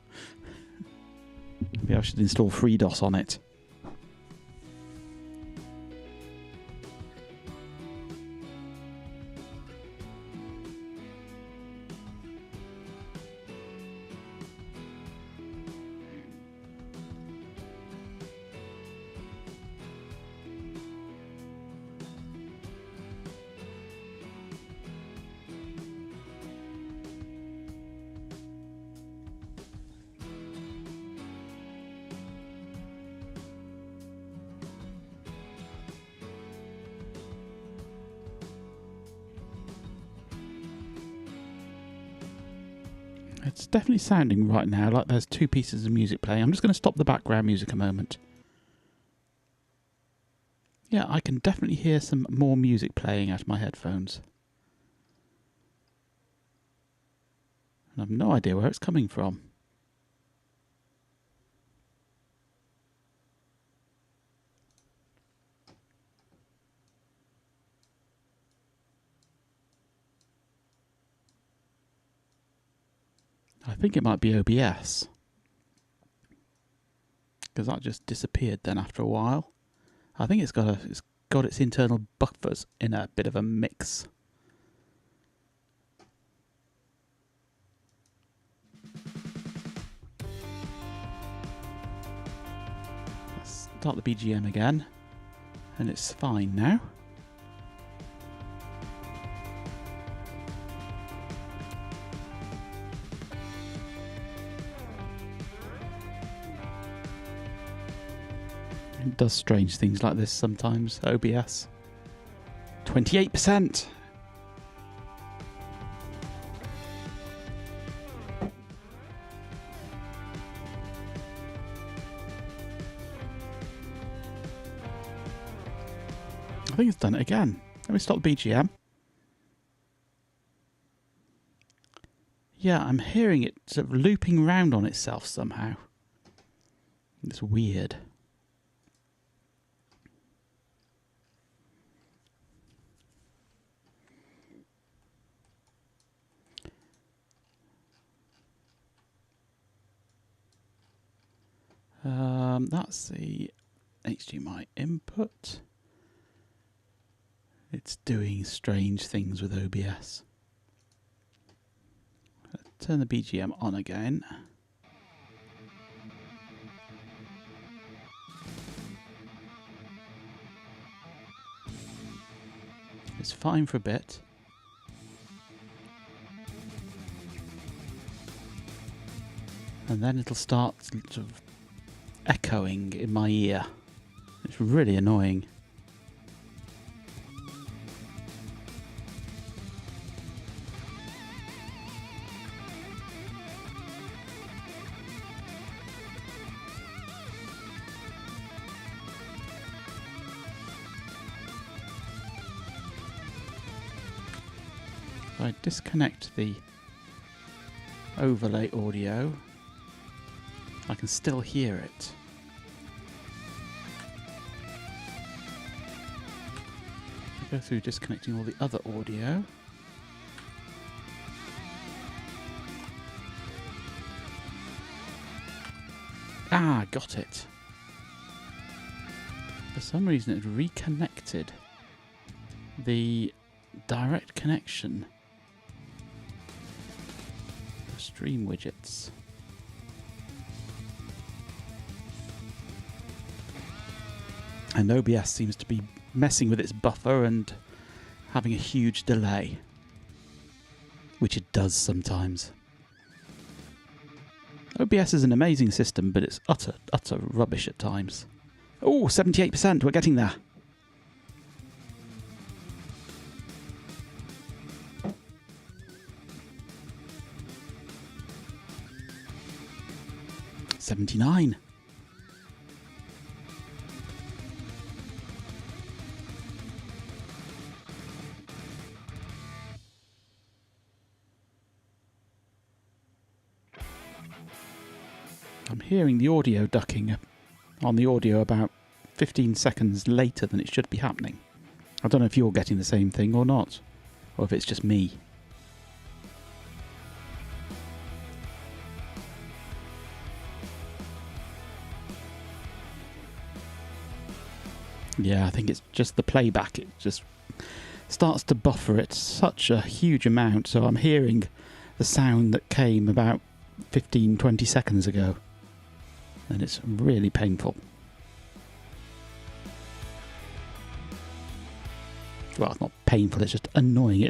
Maybe I should install FreeDOS on it. It's definitely sounding right now like there's two pieces of music playing. I'm just going to stop the background music a moment. Yeah, I can definitely hear some more music playing out of my headphones. And I've no idea where it's coming from. I think it might be OBS. Because that just disappeared then after a while. I think it's got its internal buffers in a bit of a mix. Let's start the BGM again. And it's fine now. It does strange things like this sometimes, OBS. 28%! I think it's done it again. Let me stop the BGM. Yeah, I'm hearing it sort of looping round on itself somehow. It's weird. That's the HDMI input. It's doing strange things with OBS. Turn the BGM on again. It's fine for a bit. And then it'll start sort of echoing in my ear. It's really annoying. If I disconnect the overlay audio, I can still hear it. I go through disconnecting all the other audio. Ah, got it. For some reason it reconnected the direct connection for stream widgets. And OBS seems to be messing with its buffer and having a huge delay, which it does sometimes. OBS is an amazing system, but it's utter rubbish at times. Oh, 78%, we're getting there. $79. I'm hearing the audio ducking on the audio about 15 seconds later than it should be happening. I don't know if you're getting the same thing or not, or if it's just me. Yeah, I think it's just the playback. It just starts to buffer it such a huge amount, so I'm hearing the sound that came about 15-20 seconds ago. And it's really painful. Well, it's not painful, it's just annoying.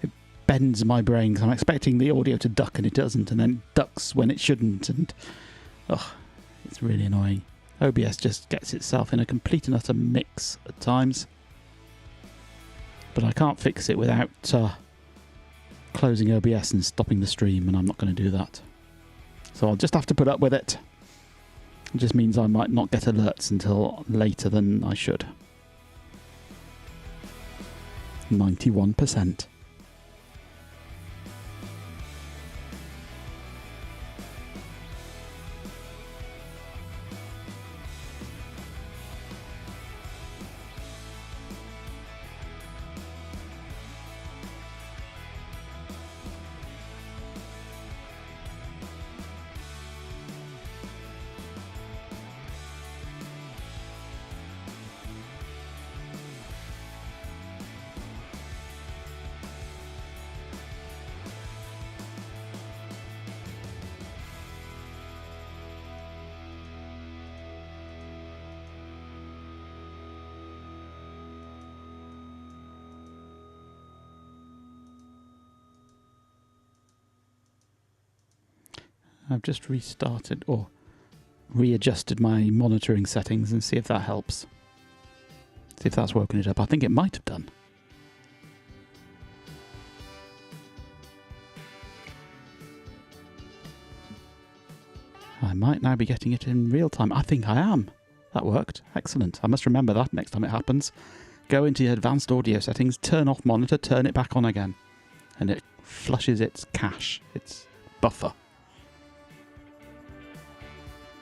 It bends my brain, because I'm expecting the audio to duck and it doesn't, and then it ducks when it shouldn't, and it's really annoying. OBS just gets itself in a complete and utter mix at times. But I can't fix it without closing OBS and stopping the stream, and I'm not going to do that. So I'll just have to put up with it. It just means I might not get alerts until later than I should. 91%. I've just restarted or readjusted my monitoring settings and see if that helps. See if that's woken it up. I think it might have done. I might now be getting it in real time. I think I am. That worked. Excellent. I must remember that next time it happens. Go into your advanced audio settings, turn off monitor, turn it back on again. And it flushes its cache, its buffer.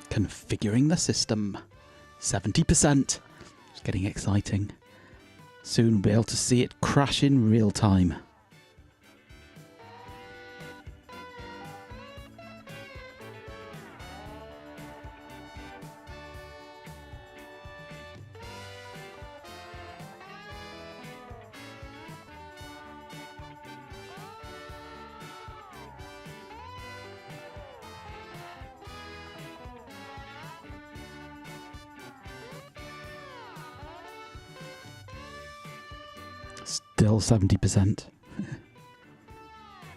Configuring the system. 70%. It's getting exciting. Soon we'll be able to see it crash in real time. Still 70%.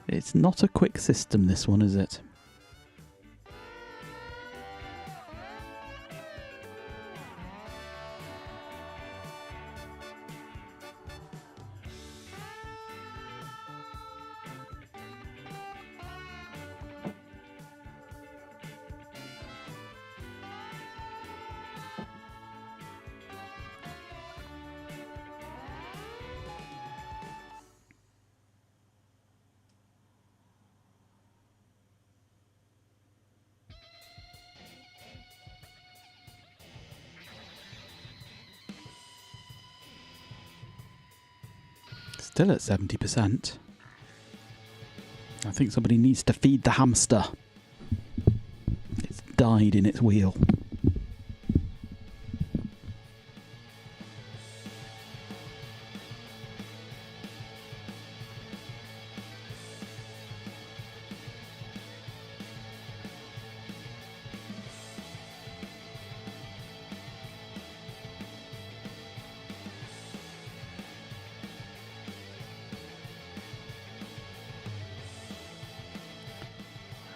It's not a quick system, this one, is it? Still at 70%. I think somebody needs to feed the hamster. It's died in its wheel.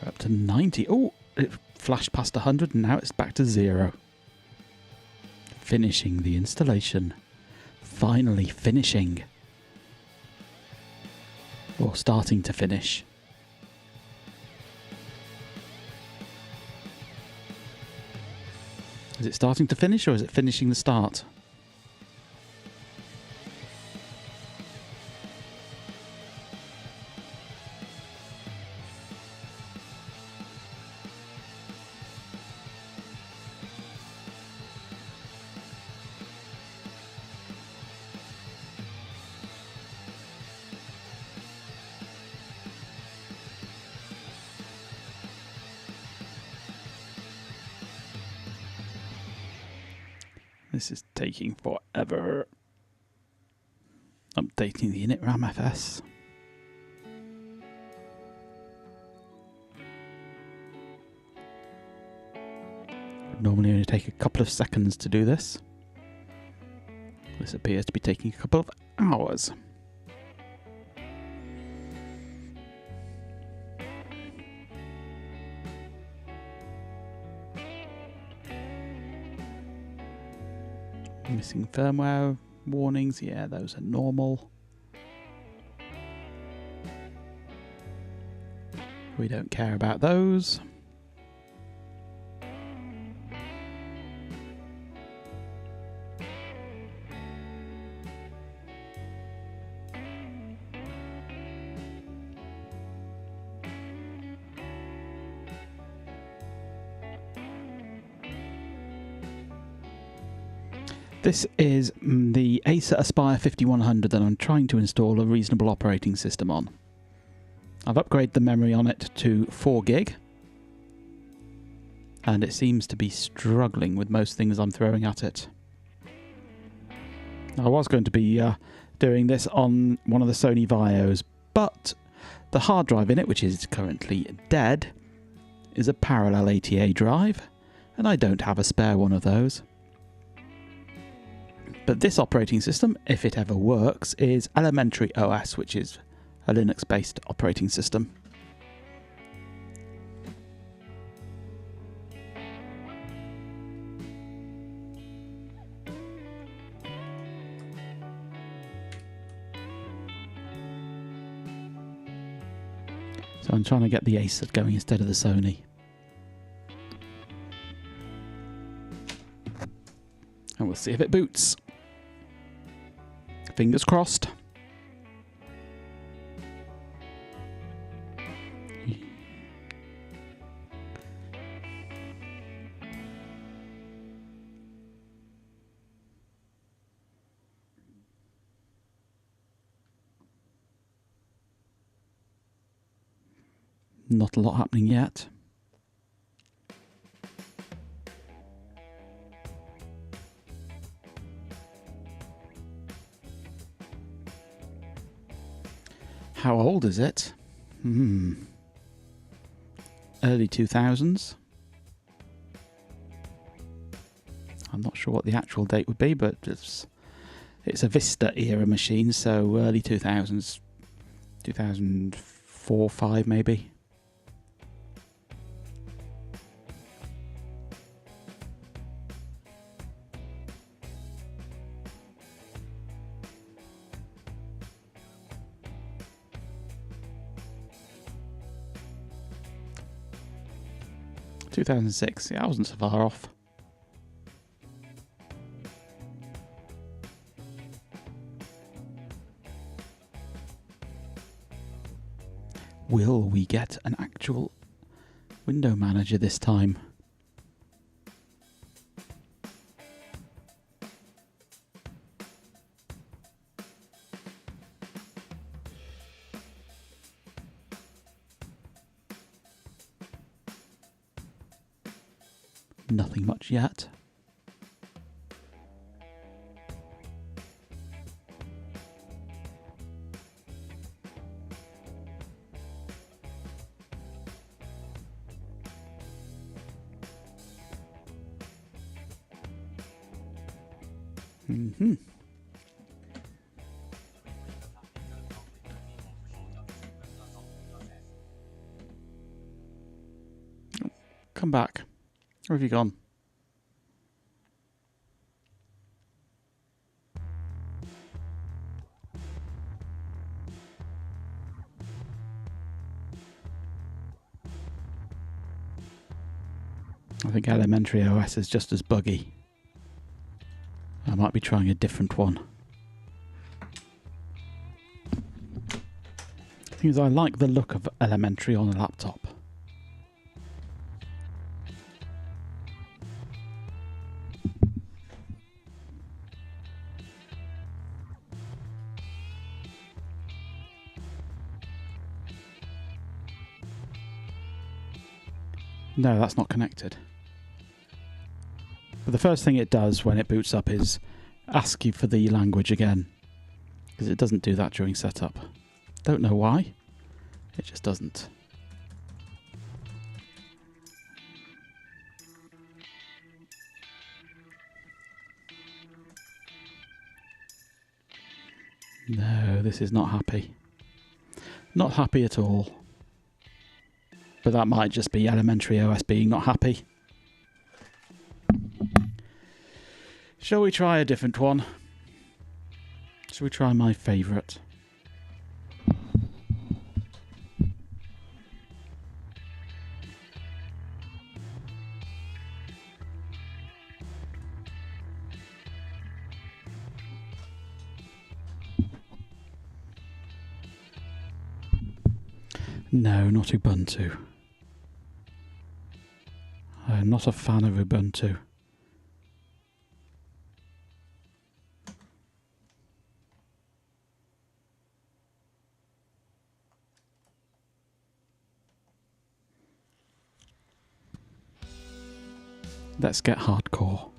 Up to 90. Oh, it flashed past 100 and now it's back to 0. Finishing the installation. Finally finishing. Or starting to finish. Is it starting to finish or is it finishing the start? This is taking forever. Updating the init RAM FS. Would normally only take a couple of seconds to do this. This appears to be taking a couple of hours. Missing firmware warnings, yeah, those are normal. We don't care about those. This is the Acer Aspire 5100 that I'm trying to install a reasonable operating system on. I've upgraded the memory on it to 4 gig, and it seems to be struggling with most things I'm throwing at it. I was going to be doing this on one of the Sony Vaios, but the hard drive in it, which is currently dead, is a parallel ATA drive, and I don't have a spare one of those. But this operating system, if it ever works, is Elementary OS, which is a Linux-based operating system. So I'm trying to get the Acer going instead of the Sony. And we'll see if it boots. Fingers crossed. Not a lot happening yet. How old is it? Early 2000s. I'm not sure what the actual date would be, but It's a Vista era machine, so early 2000s, 2004, 5 maybe. ...2006, yeah, I wasn't so far off. Will we get an actual window manager this time? Nothing much yet. Come back. Where have you gone? I think Elementary OS is just as buggy. I might be trying a different one. The thing is, I like the look of Elementary on a laptop. No, that's not connected. But the first thing it does when it boots up is ask you for the language again, because it doesn't do that during setup. Don't know why. It just doesn't. No, this is not happy. Not happy at all. But that might just be Elementary OS being not happy. Shall we try a different one? Shall we try my favourite? No, not Ubuntu. I'm not a fan of Ubuntu. Let's get hardcore.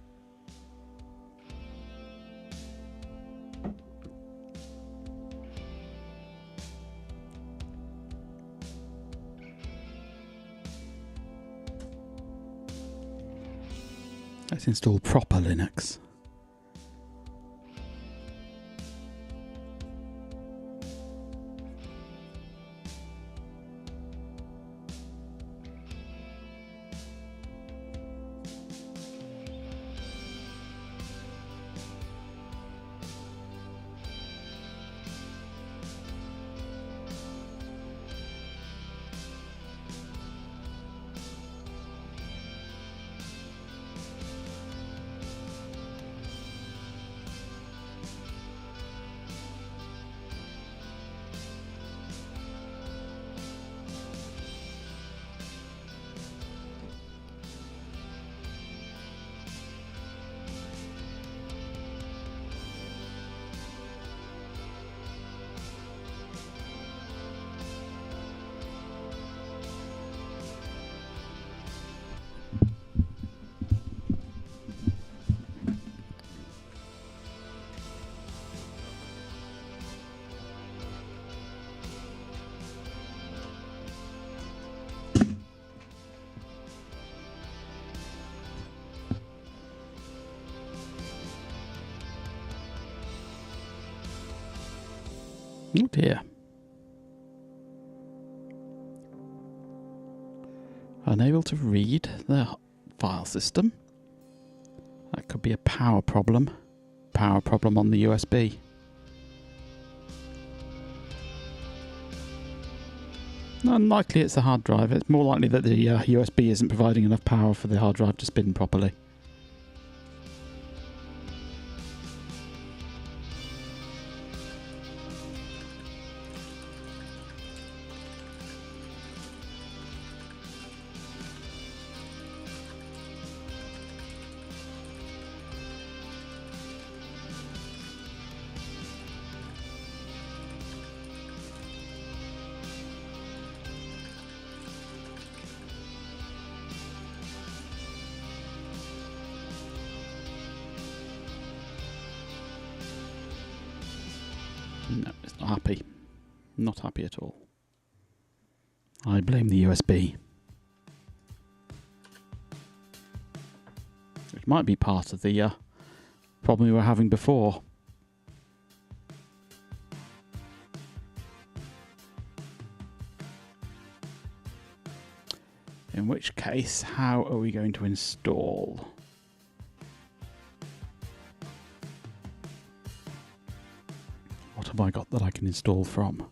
Let's install proper Linux. Oh dear. Unable to read the file system. That could be a power problem. Power problem on the USB. Unlikely it's the hard drive. It's more likely that the USB isn't providing enough power for the hard drive to spin properly. No, it's not happy. Not happy at all. I blame the USB. Which might be part of the problem we were having before. In which case, how are we going to install? What have I got that I can install from?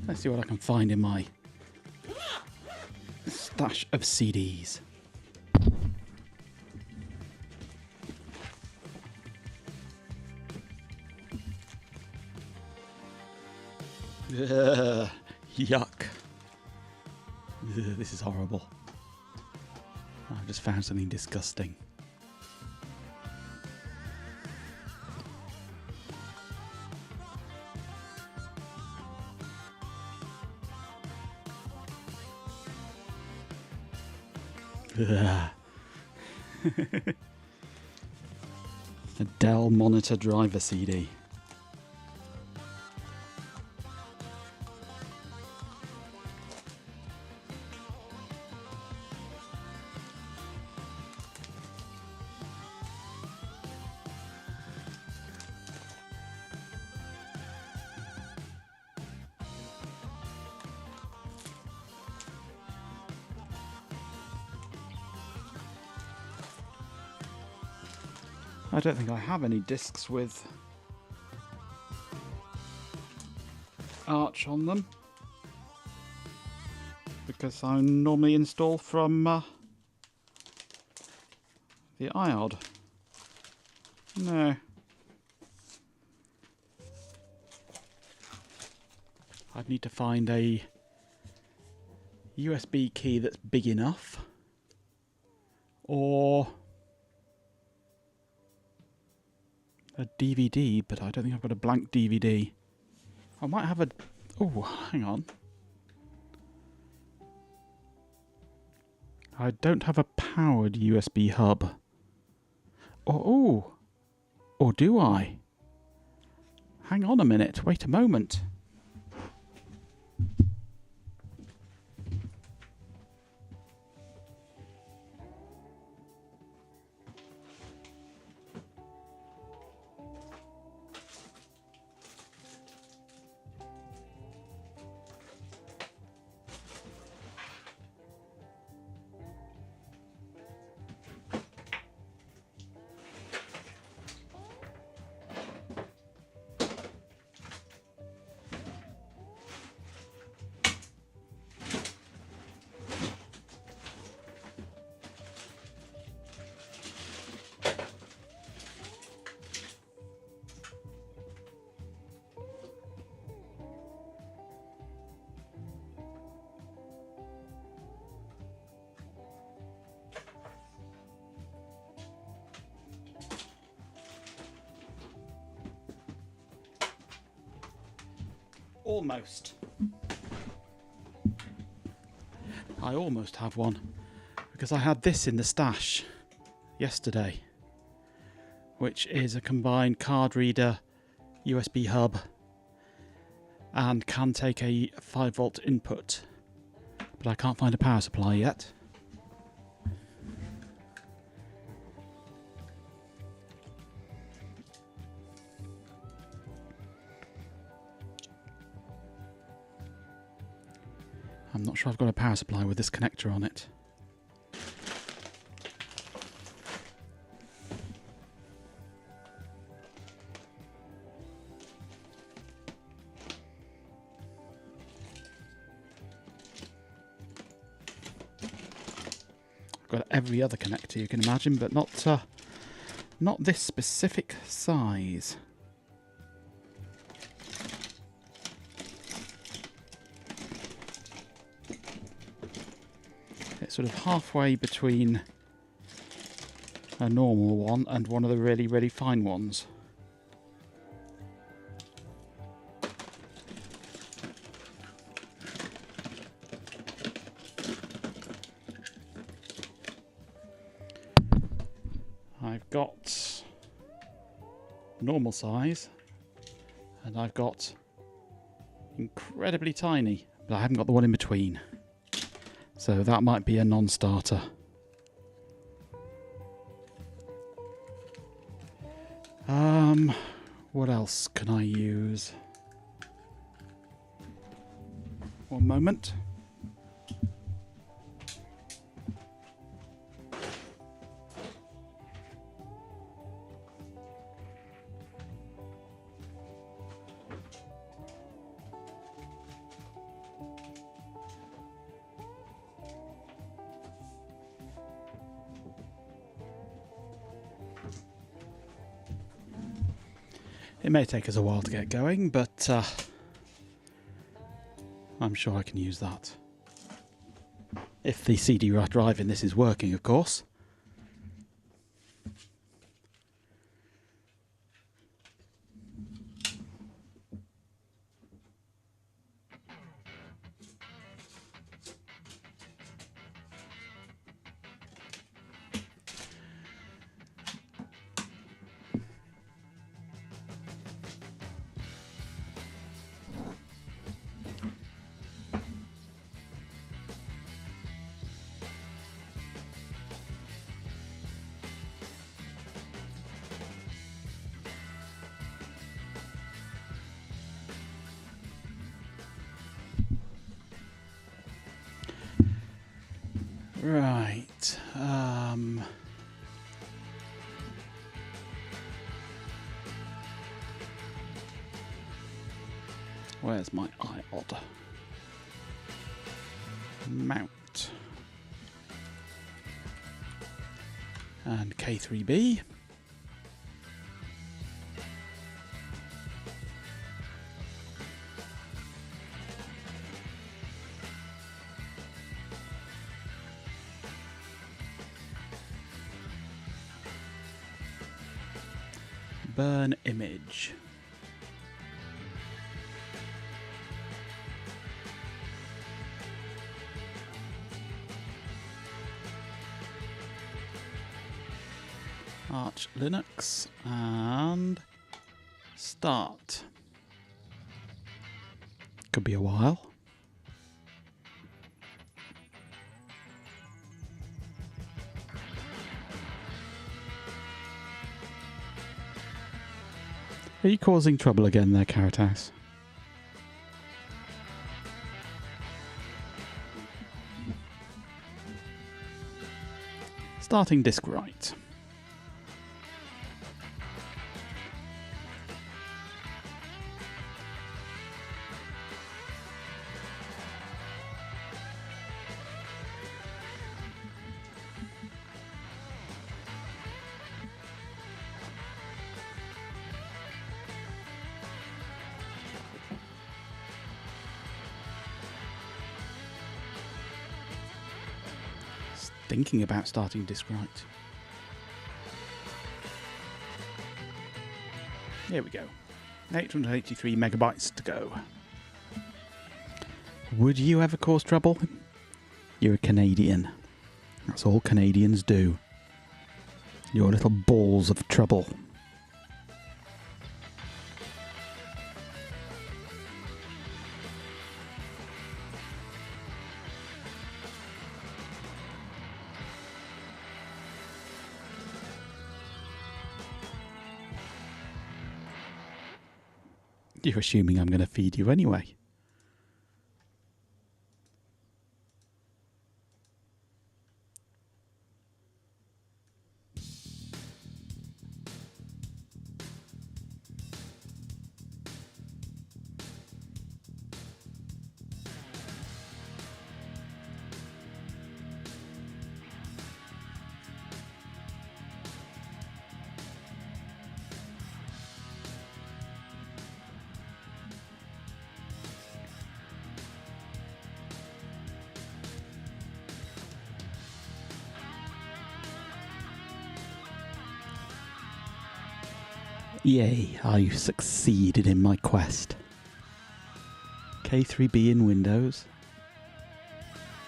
Let's see what I can find in my stash of CDs. Ugh, yuck. Ugh, this is horrible. I've just found something disgusting. A Dell monitor driver CD. I don't think I have any discs with Arch on them because I normally install from the iOD. No. I'd need to find a USB key that's big enough, or a DVD, but I don't think I've got a blank DVD. I might have a... Oh, hang on. I don't have a powered USB hub. Or do I? Hang on a minute. Wait a moment. almost. I almost have one because I had this in the stash yesterday, which is a combined card reader, USB hub, and can take a 5-volt input, but I can't find a power supply yet. I'm not sure I've got a power supply with this connector on it. I've got every other connector you can imagine, but not this specific size. Sort of halfway between a normal one and one of the really, really fine ones. I've got normal size and I've got incredibly tiny, but I haven't got the one in between. So that might be a non-starter. What else can I use? One moment. It may take us a while to get going, but I'm sure I can use that. If the CD drive in this is working, of course. Right. Where's my iPod? Mount. And K3B. Burn image. Arch Linux and start. Could be a while. Are you causing trouble again there, Carrot House? Starting disk right. Thinking about starting disk right. Here we go. 883 megabytes to go. Would you ever cause trouble? You're a Canadian. That's all Canadians do. You're little balls of trouble. You're assuming I'm going to feed you anyway. Yay, I succeeded in my quest. K3B in Windows?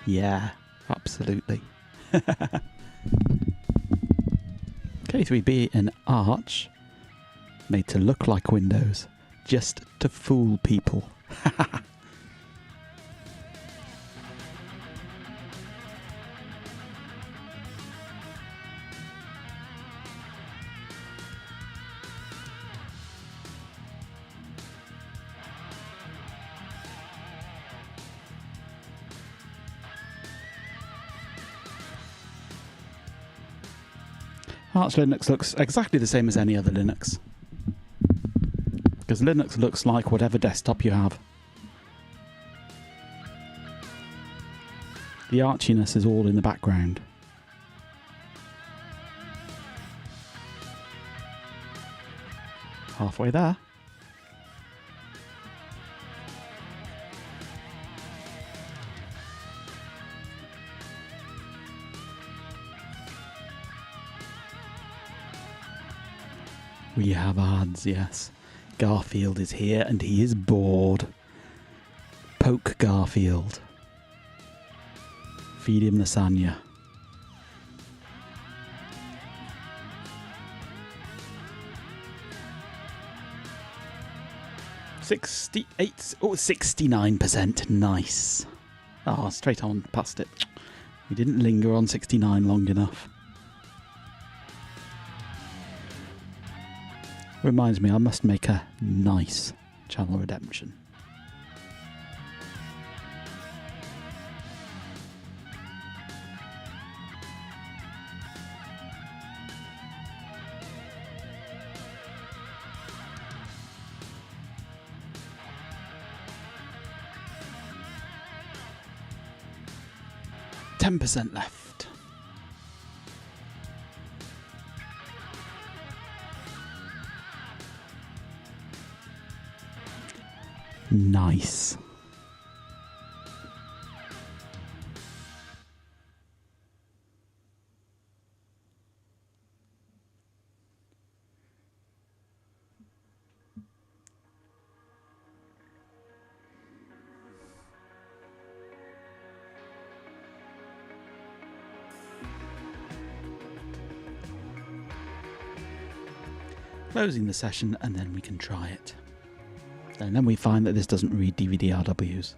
Yeah, absolutely. K3B in Arch, made to look like Windows, just to fool people. Arch Linux looks exactly the same as any other Linux. Because Linux looks like whatever desktop you have. The archiness is all in the background. Halfway there. We have ads, yes. Garfield is here and he is bored. Poke Garfield. Feed him lasagna. $68, oh, 69%, nice. Ah, straight on past it. We didn't linger on 69 long enough. Reminds me, I must make a nice channel redemption. %10 left. Nice. Closing the session and then we can try it. And then we find that this doesn't read DVD RWs.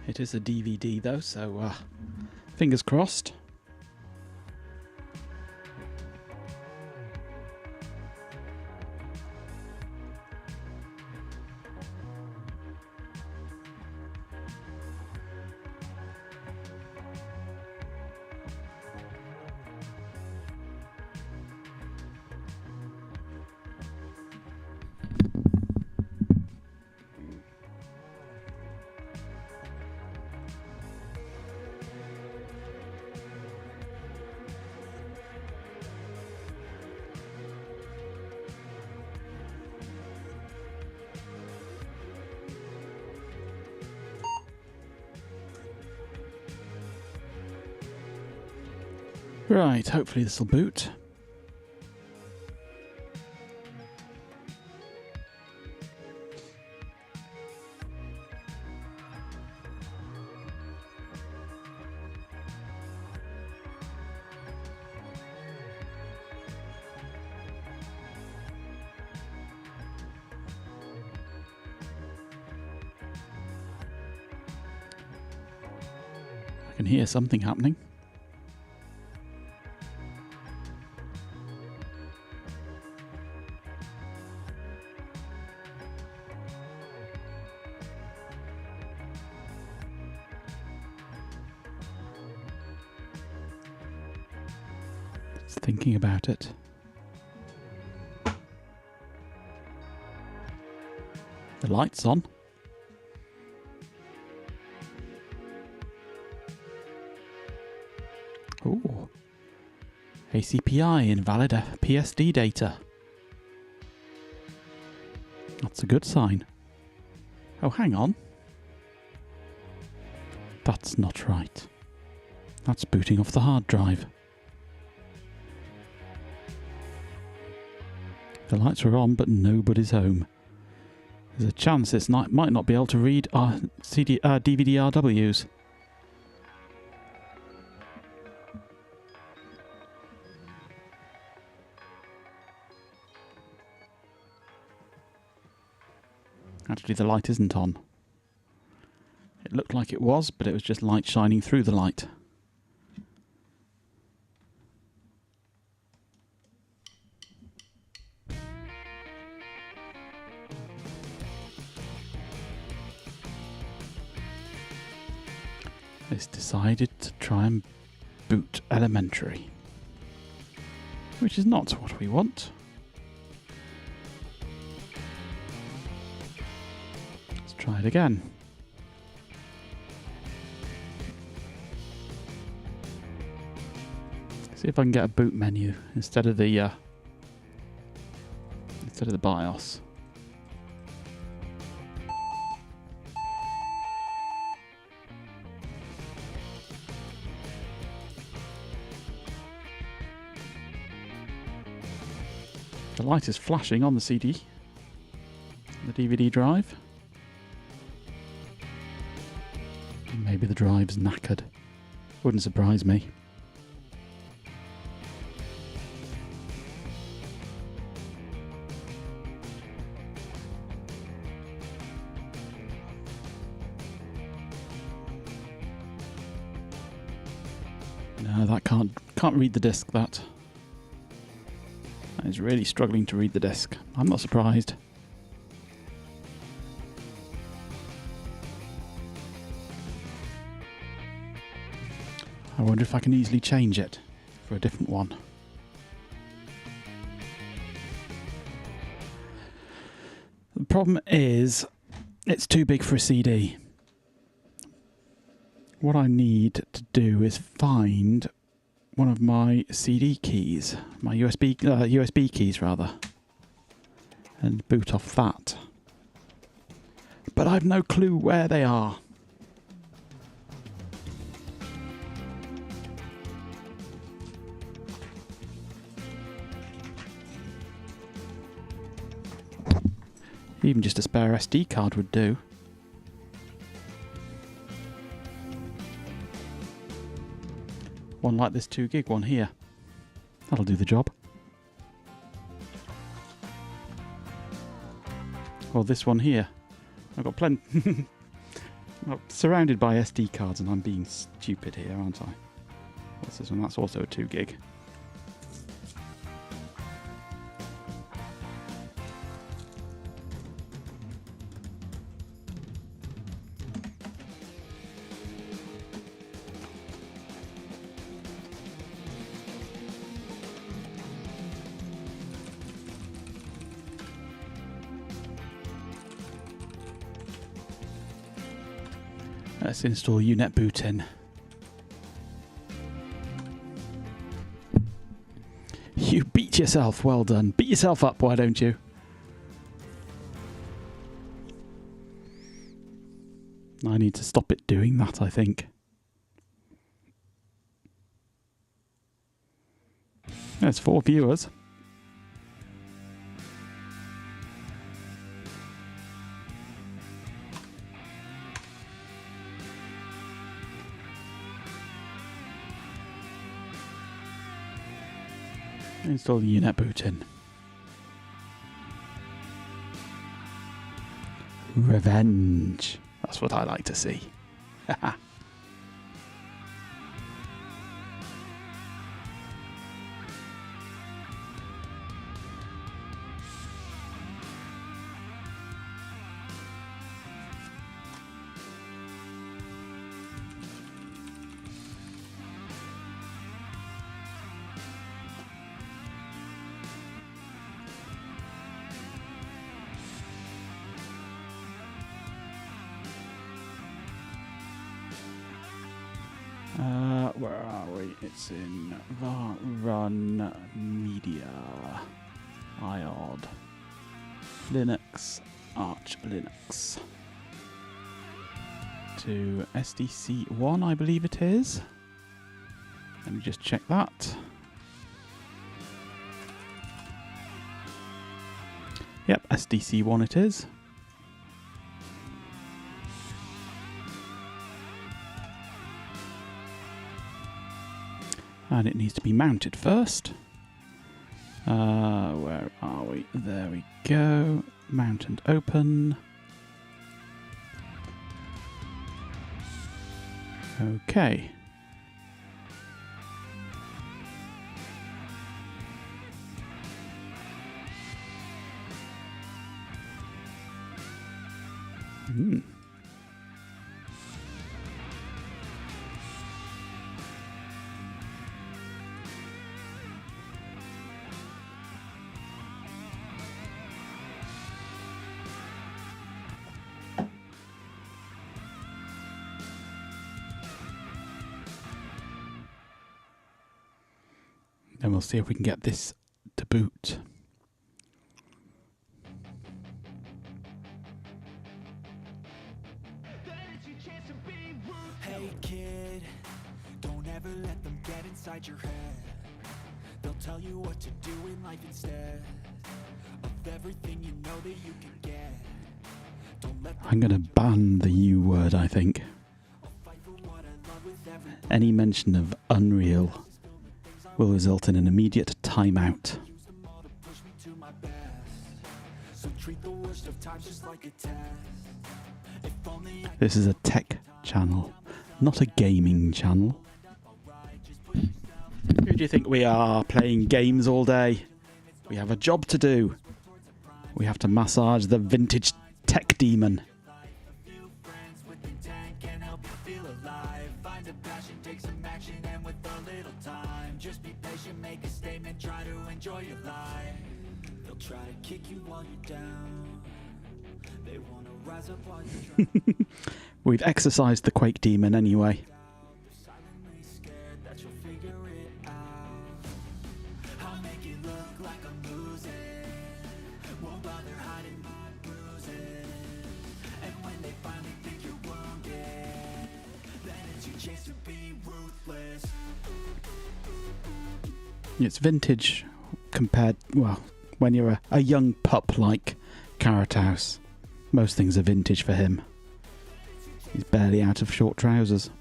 It is a DVD though, so fingers crossed. Right, hopefully this will boot. I can hear something happening. It's thinking about it. The light's on. Ooh. ACPI, invalid PSD data. That's a good sign. Oh, hang on. That's not right. That's booting off the hard drive. The lights are on, but nobody's home. There's a chance this might not be able to read our DVD RWs. Actually, the light isn't on. It looked like it was, but it was just light shining through the light. It's decided to try and boot elementary, which is not what we want. Let's try it again. See if I can get a boot menu instead of the BIOS. The light is flashing on the CD, the DVD drive. Maybe the drive's knackered. Wouldn't surprise me. No, that can't read the disc, that. That is really struggling to read the disc. I'm not surprised. I wonder if I can easily change it for a different one. The problem is, it's too big for a CD. What I need to do is find one of my CD keys, my USB keys rather, and boot off that. But I've no clue where they are. Even just a spare SD card would do. One like this 2 gig one here. That'll do the job. Or this one here. I've got plenty. I'm surrounded by SD cards and I'm being stupid here, aren't I? What's this one? That's also a 2 gig. Let's install UNetboot in. You beat yourself, well done. Beat yourself up, why don't you? I need to stop it doing that, I think. There's 4 viewers. Install the unit booting. Revenge. That's what I like to see. Where are we? It's in Run Media, IOD, Linux, Arch Linux. To SDC1, I believe it is. Let me just check that. Yep, SDC1 it is. And it needs to be mounted first. Where are we? There we go. Mount and open. Okay. Then we'll see if we can get this to boot. Hey kid, don't ever let them get inside your head. They'll tell you what to do in life instead of everything you know that you can get. Don't let them. I'm going to ban the U word, I think. Any mention of Unreal will result in an immediate timeout. This is a tech channel, not a gaming channel. Who do you think we are, playing games all day? We have a job to do. We have to massage the vintage tech demon. Just be patient, make a statement, try to enjoy your life. They'll try to kick you while you're down. They want to rise up while you're down. We've exercised the Quake demon anyway. Silently scared that you'll figure it out. I'll make it look like I'm losing. Won't bother hiding my bruises. And when they finally think you're wounded, then it's your chance to be ruthless. It's vintage compared, well, when you're a young pup like Carrot House. Most things are vintage for him. He's barely out of short trousers.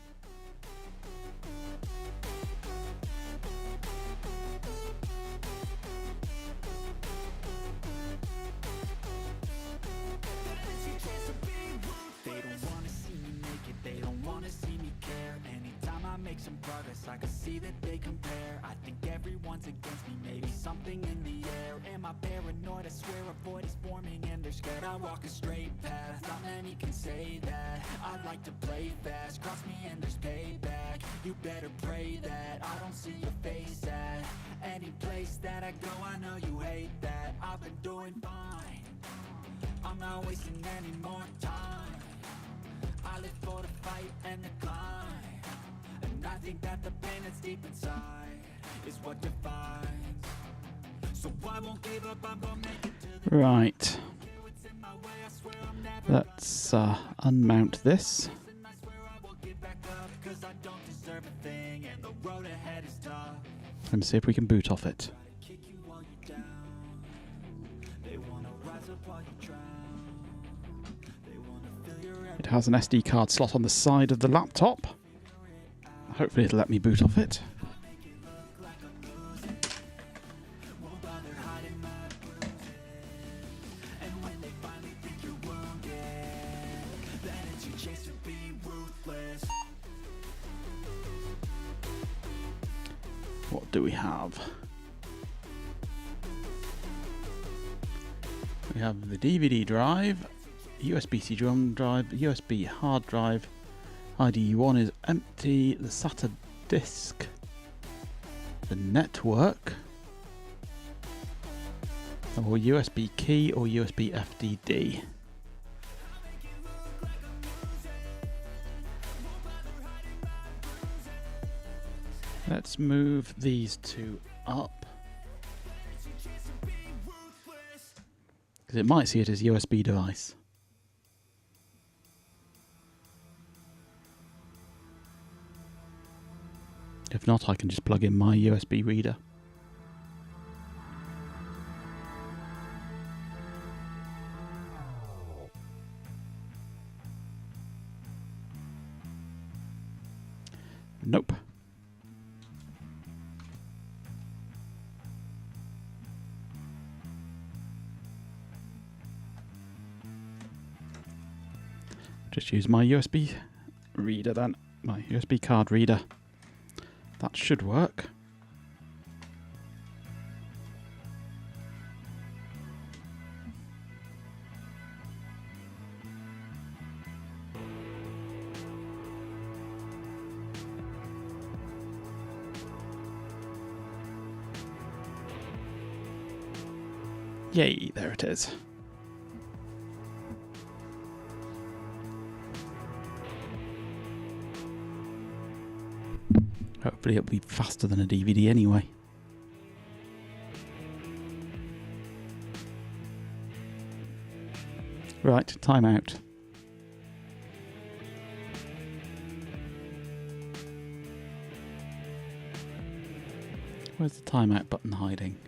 They don't want to see me naked, they don't want to see me care. Anytime I make some progress, I can see that they compare. I think everyone's against me, maybe something in the air. Am I paranoid? I swear a void is forming and they're scared. I walk a straight path, not many can say that. I like to play fast, cross me and there's payback. You better pray that I don't see your face at any place that I go. I know you hate that. I've been doing fine, I'm not wasting any more time. I live for the fight and the climb, and I think that the pain that's deep inside is what defines. So I won't give up, I'm gonna make it to the Right. what's in my way. I swear I'm never Let's unmount this. and I swear I will get back up, 'cause I don't deserve a thing and the road ahead is tough. Let me see if we can boot off it. It has an SD card slot on the side of the laptop. Hopefully it'll let me boot off it. What do we have? We have the DVD drive, USB-C drive, USB hard drive. IDE1 is empty. The SATA disk, the network, or USB key or USB FDD. Let's move these two up, because it might see it as a USB device. If not, I can just plug in my USB reader. Nope. Just use my USB reader then, my USB card reader. That should work. Yay, there it is. Hopefully it'll be faster than a DVD anyway. Right, timeout. Where's the timeout button hiding?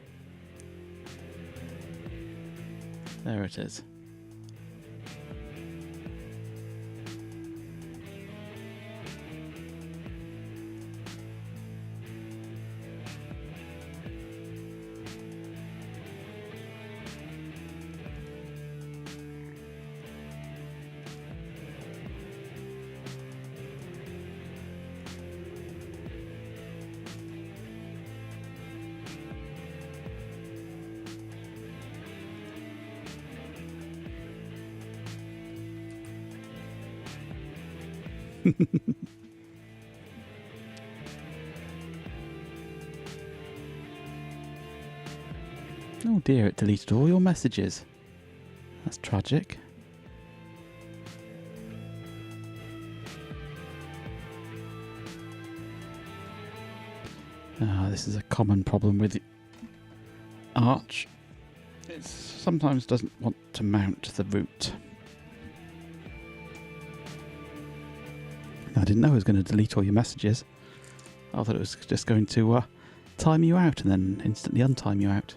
There it is. Oh dear, it deleted all your messages. That's tragic. This is a common problem with Arch. It sometimes doesn't want to mount the root. I didn't know it was going to delete all your messages. I thought it was just going to time you out and then instantly untime you out.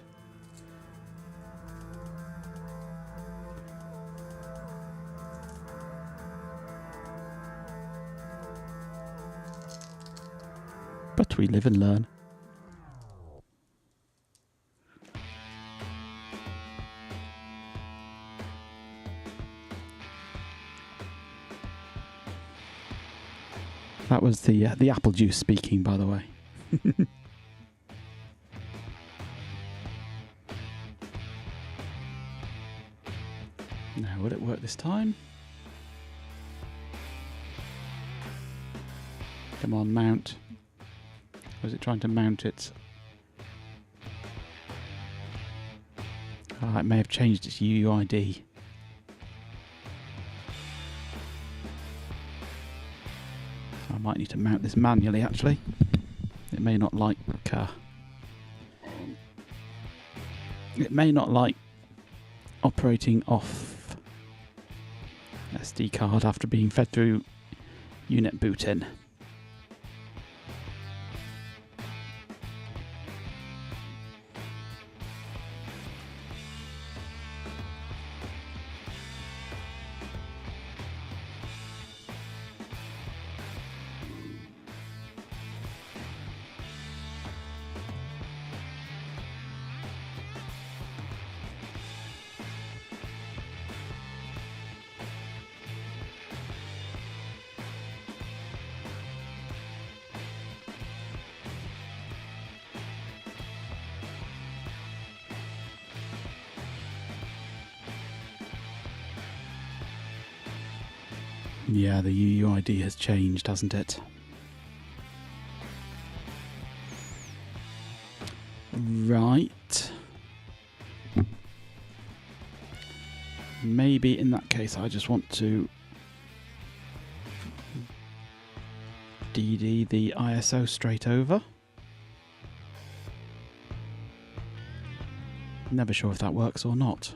But we live and learn. That was the apple juice speaking, by the way. Now, will it work this time? Come on, mount. Was it trying to mount it? Oh, it may have changed its UUID. I might need to mount this manually, actually. It may not like operating off SD card after being fed through unit boot in. Yeah, the UUID has changed, hasn't it? Right. Maybe in that case I just want to DD the ISO straight over. Never sure if that works or not.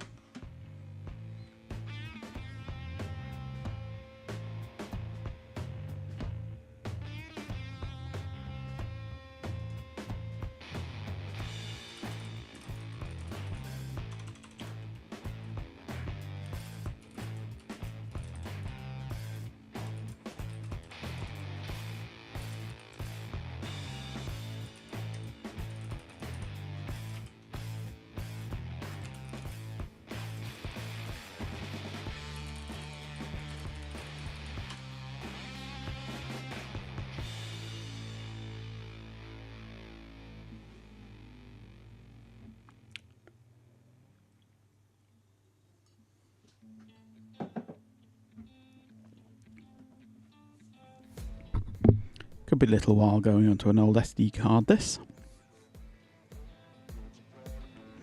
Could be a little while going onto an old SD card, this.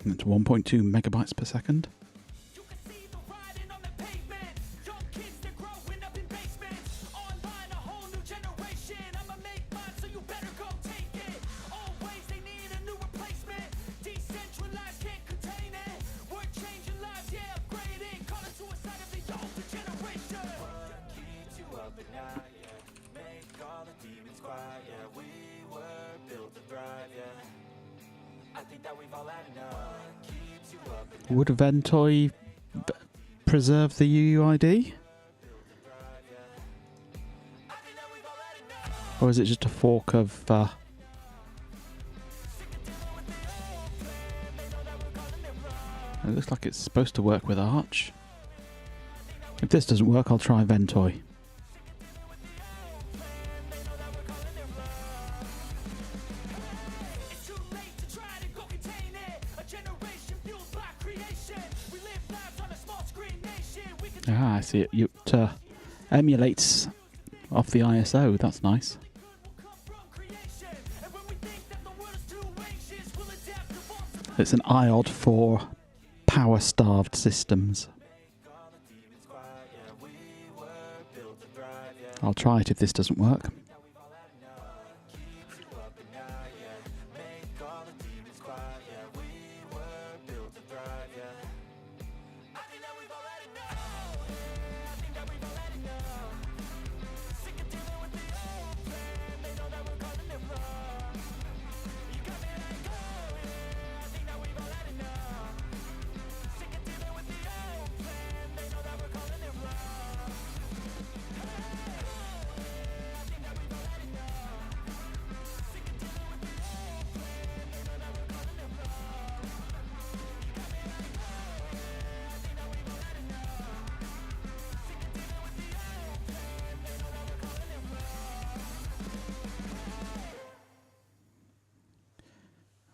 And it's 1.2 megabytes per second. Would Ventoy preserve the UUID? Or is it just a fork of... It looks like it's supposed to work with Arch. If this doesn't work, I'll try Ventoy. Ah, I see it. It emulates off the ISO. That's nice. It's an IOD for power-starved systems. I'll try it if this doesn't work.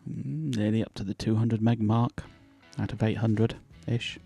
Nearly up to the 200 meg mark out of 800-ish.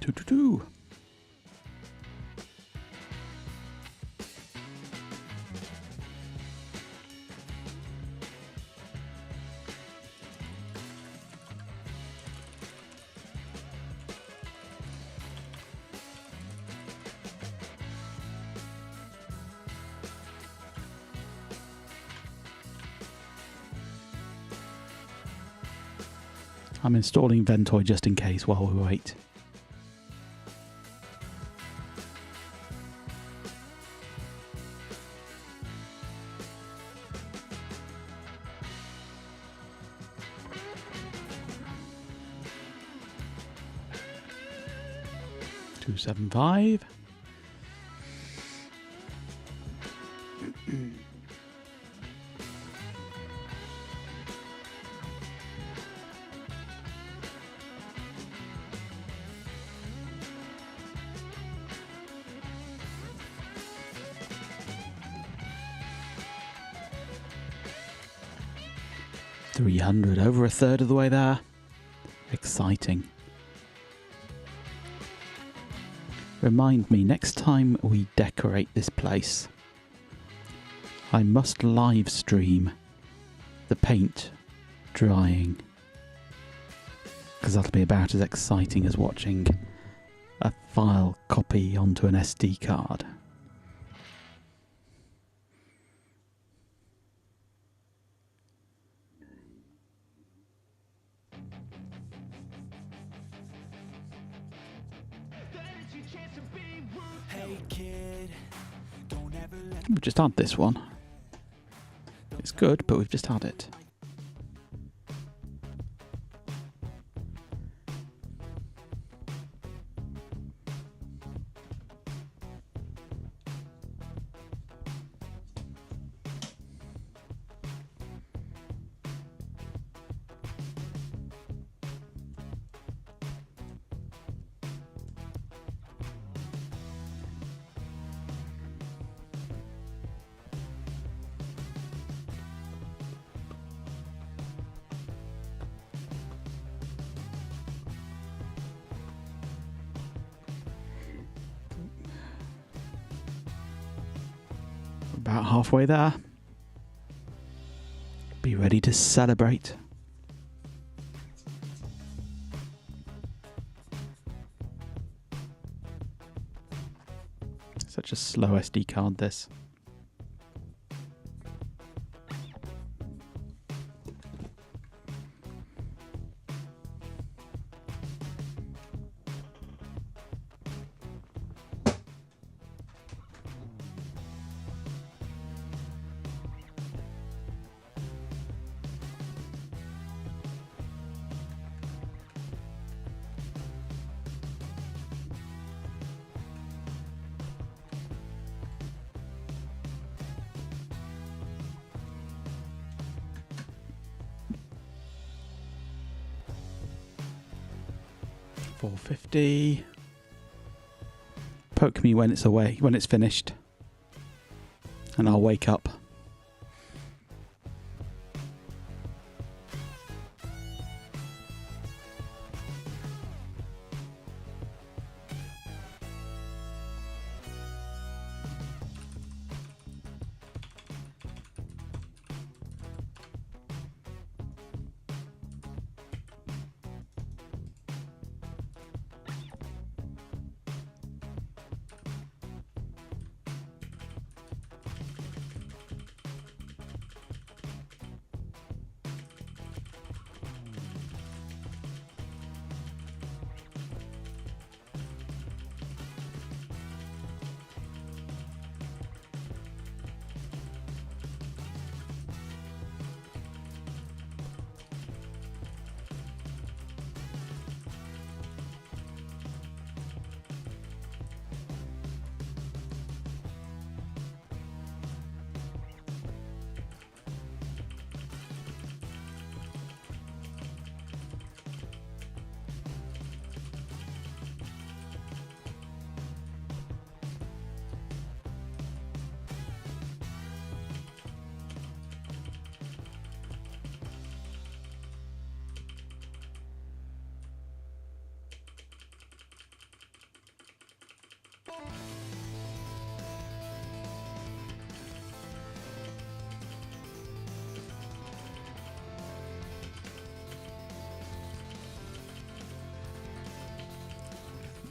Doo-doo-doo. I'm installing Ventoy just in case while we wait. 275. $300, over a third of the way there. Exciting. Remind me, next time we decorate this place, I must live stream the paint drying, because that'll be about as exciting as watching a file copy onto an SD card. We've just had this one. It's good, but we've just had it. About halfway there. Be ready to celebrate. Such a slow SD card, this. $450. Poke me when it's away, when it's finished, and I'll wake up.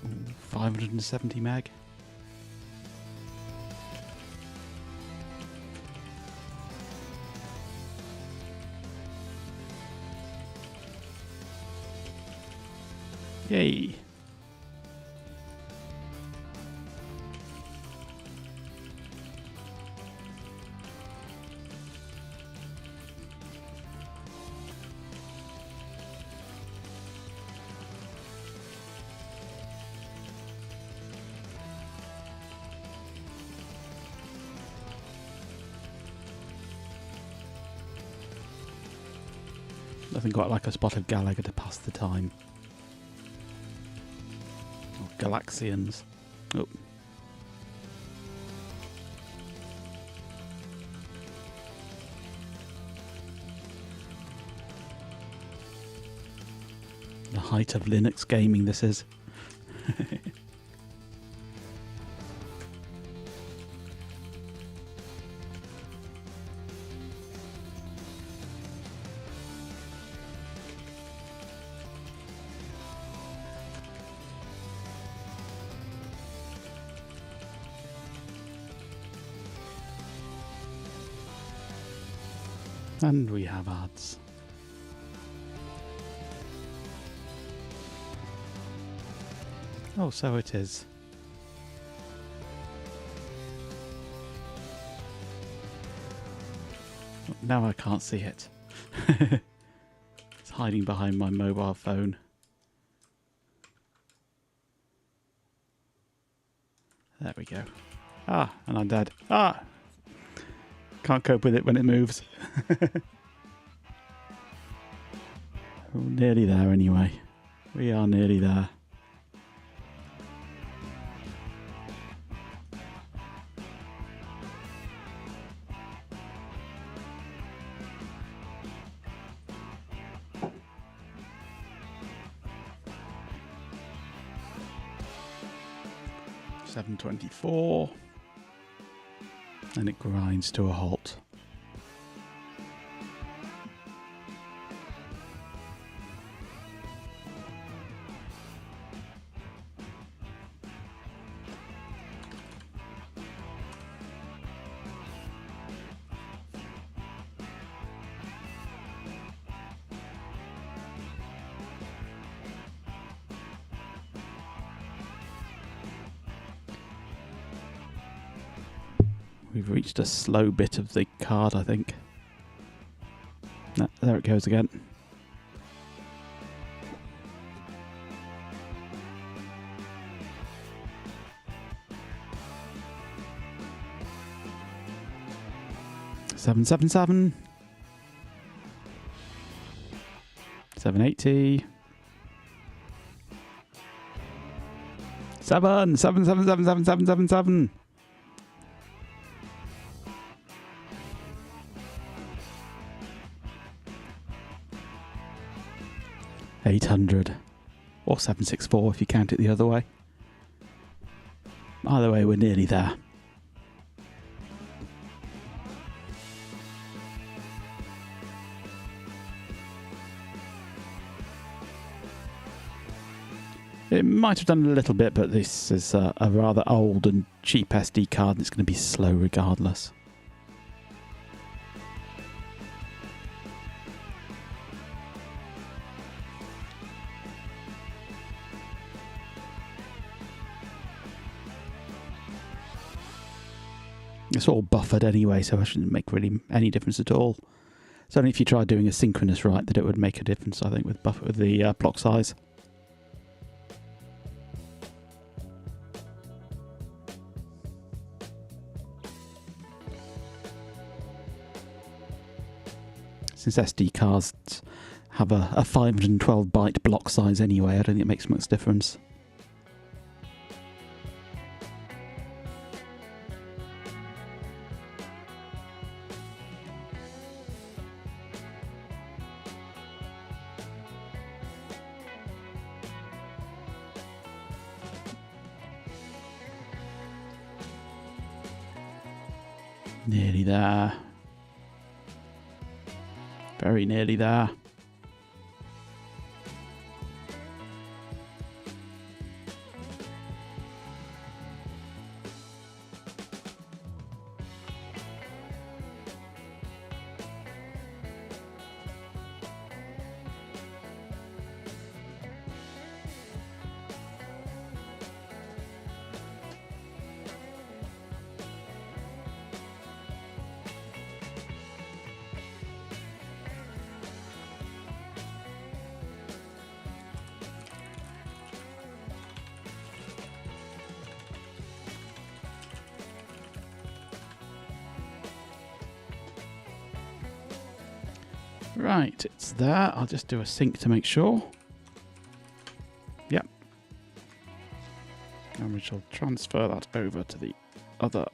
Ooh, 570 meg. Yay. Nothing quite like a spot of Gallagher to pass the time. Or Galaxians. Oh. The height of Linux gaming this is. And we have ads. Oh, so it is. Now I can't see it. It's hiding behind my mobile phone. There we go. Ah, and I'm dead. Ah! Can't cope with it when it moves. Oh, nearly there anyway. We are nearly there. $7.24, and it grinds to a halt. We've reached a slow bit of the card, I think. No, there it goes again. $7.77. $7.80. $7.77. $800, or $7.64 if you count it the other way. Either way, we're nearly there. It might have done a little bit, but this is a rather old and cheap SD card, and it's going to be slow regardless. It's all buffered anyway, so it shouldn't make really any difference at all. It's only if you try doing a synchronous write that it would make a difference, I think, with the block size. Since SD cards have a 512 byte block size anyway, I don't think it makes much difference. Nearly there. Very nearly there. Right, it's there. I'll just do a sync to make sure. Yep. And we shall transfer that over to the other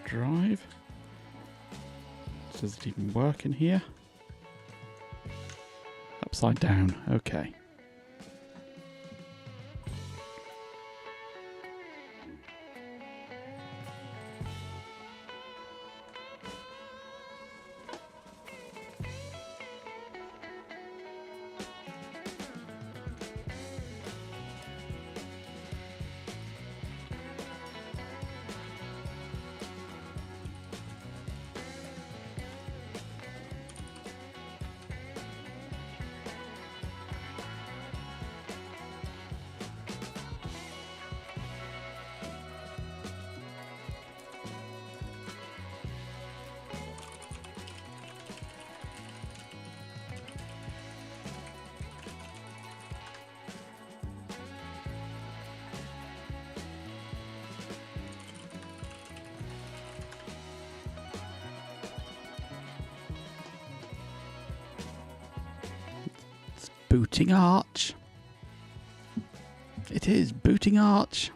drive. Does it even work in here? Upside down, okay. Booting Arch. It is booting Arch.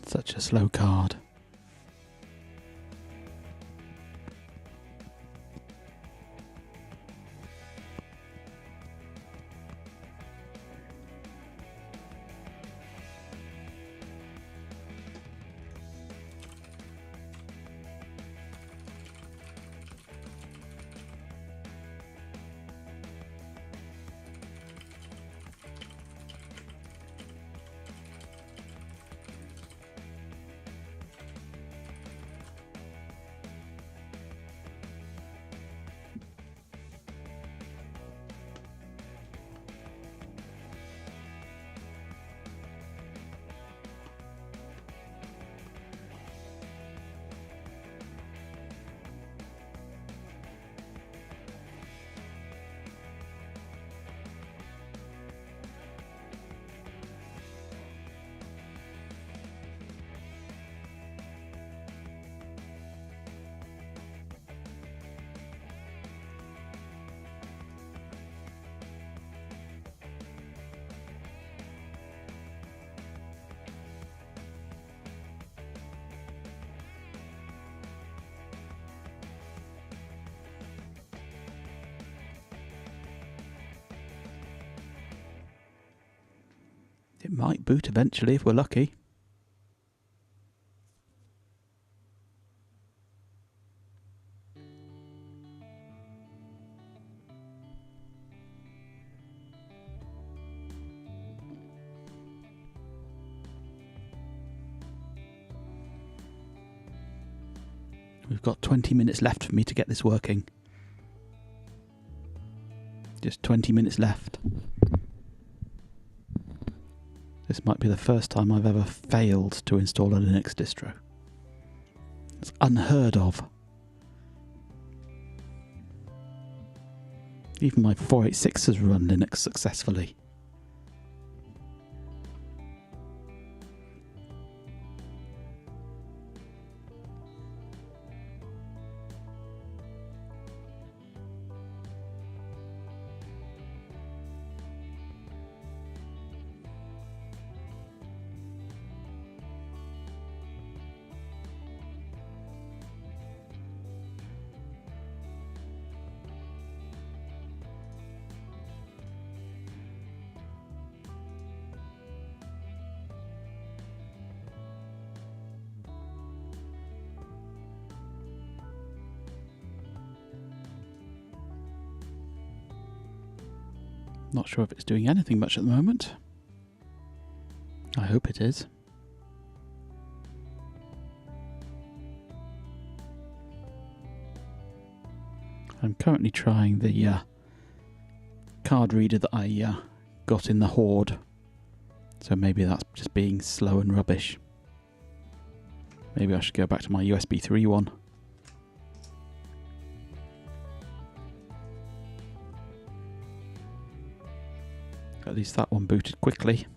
Such a slow card. It might boot eventually if we're lucky. We've got 20 minutes left for me to get this working. Just 20 minutes left. This might be the first time I've ever failed to install a Linux distro. It's unheard of. Even my 486 has run Linux successfully. Not sure if it's doing anything much at the moment. I hope it is. I'm currently trying the card reader that I got in the Horde. So maybe that's just being slow and rubbish. Maybe I should go back to my USB 3 one. At least that one booted quickly.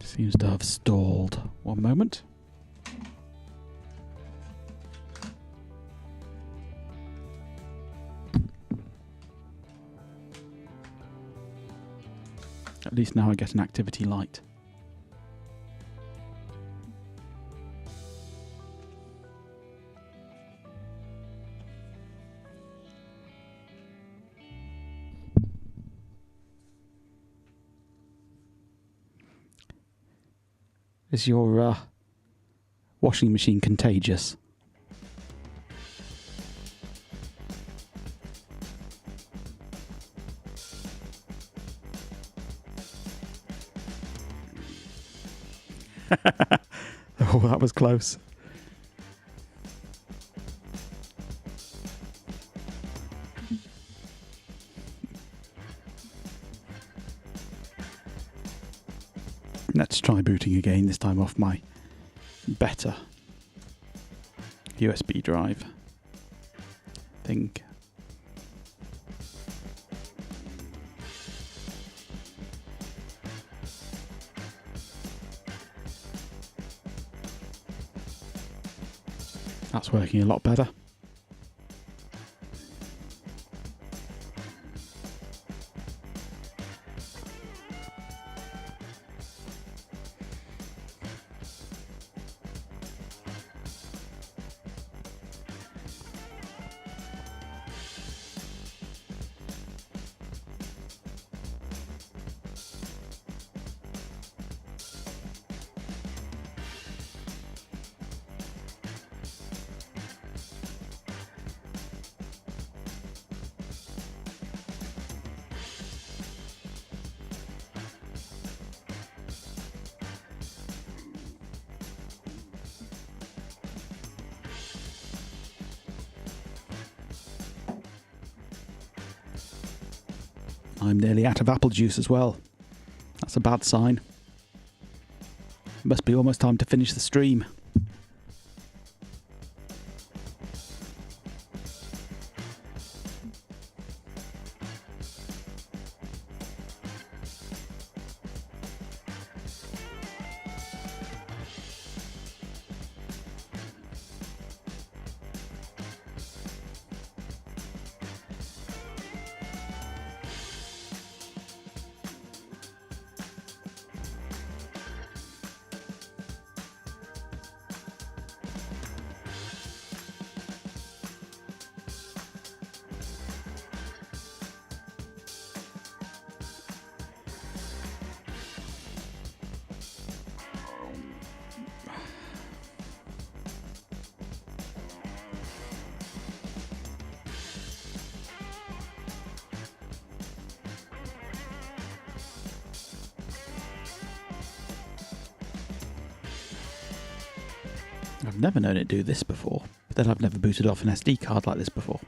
Seems to have stalled. One moment. At least now I get an activity light. Is your washing machine contagious? Oh, that was close. Let's try booting again, this time off my better USB drive. I think. That's working a lot better. I'm nearly out of apple juice as well. That's a bad sign. Must be almost time to finish the stream. I've never known it do this before, but then I've never booted off an SD card like this before.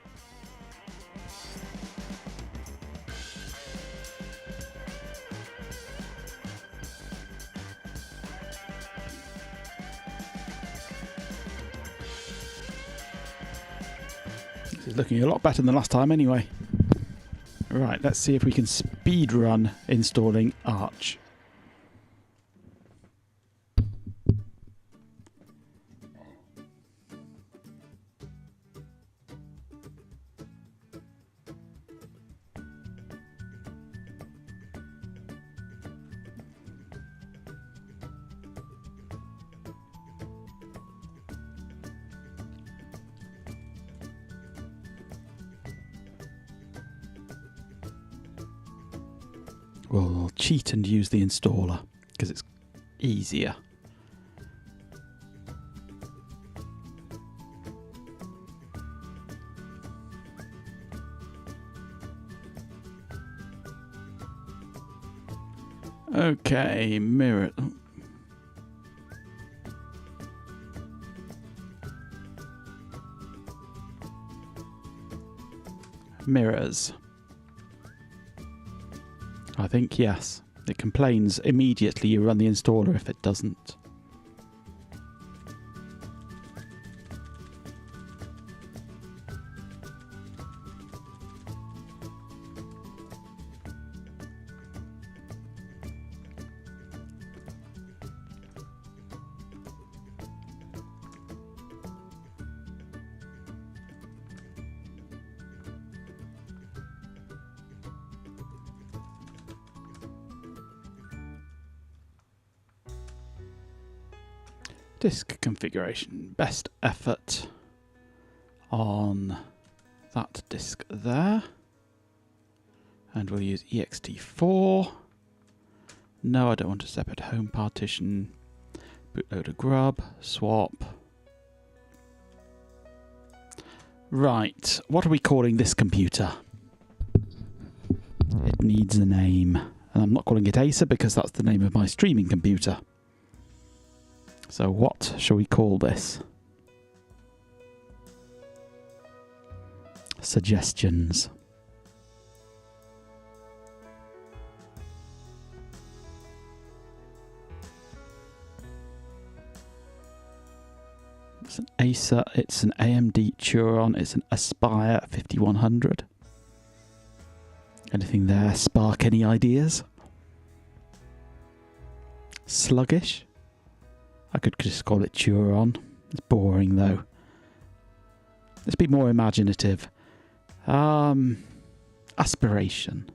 This is looking a lot better than last time anyway. Right, let's see if we can speed run installing Arch. We'll cheat and use the installer because it's easier. Okay, mirror. Mirrors. I think yes. It complains immediately you run the installer if it doesn't. Disk configuration, best effort on that disk there. And we'll use ext4. No, I don't want a separate home partition. Bootloader grub, swap. Right, what are we calling this computer? It needs a name. And I'm not calling it Acer because that's the name of my streaming computer. So what shall we call this? Suggestions. It's an Acer, it's an AMD Turon, it's an Aspire 5100. Anything there spark any ideas? Sluggish? I could just call it Turon. It's boring though. Let's be more imaginative. Aspiration.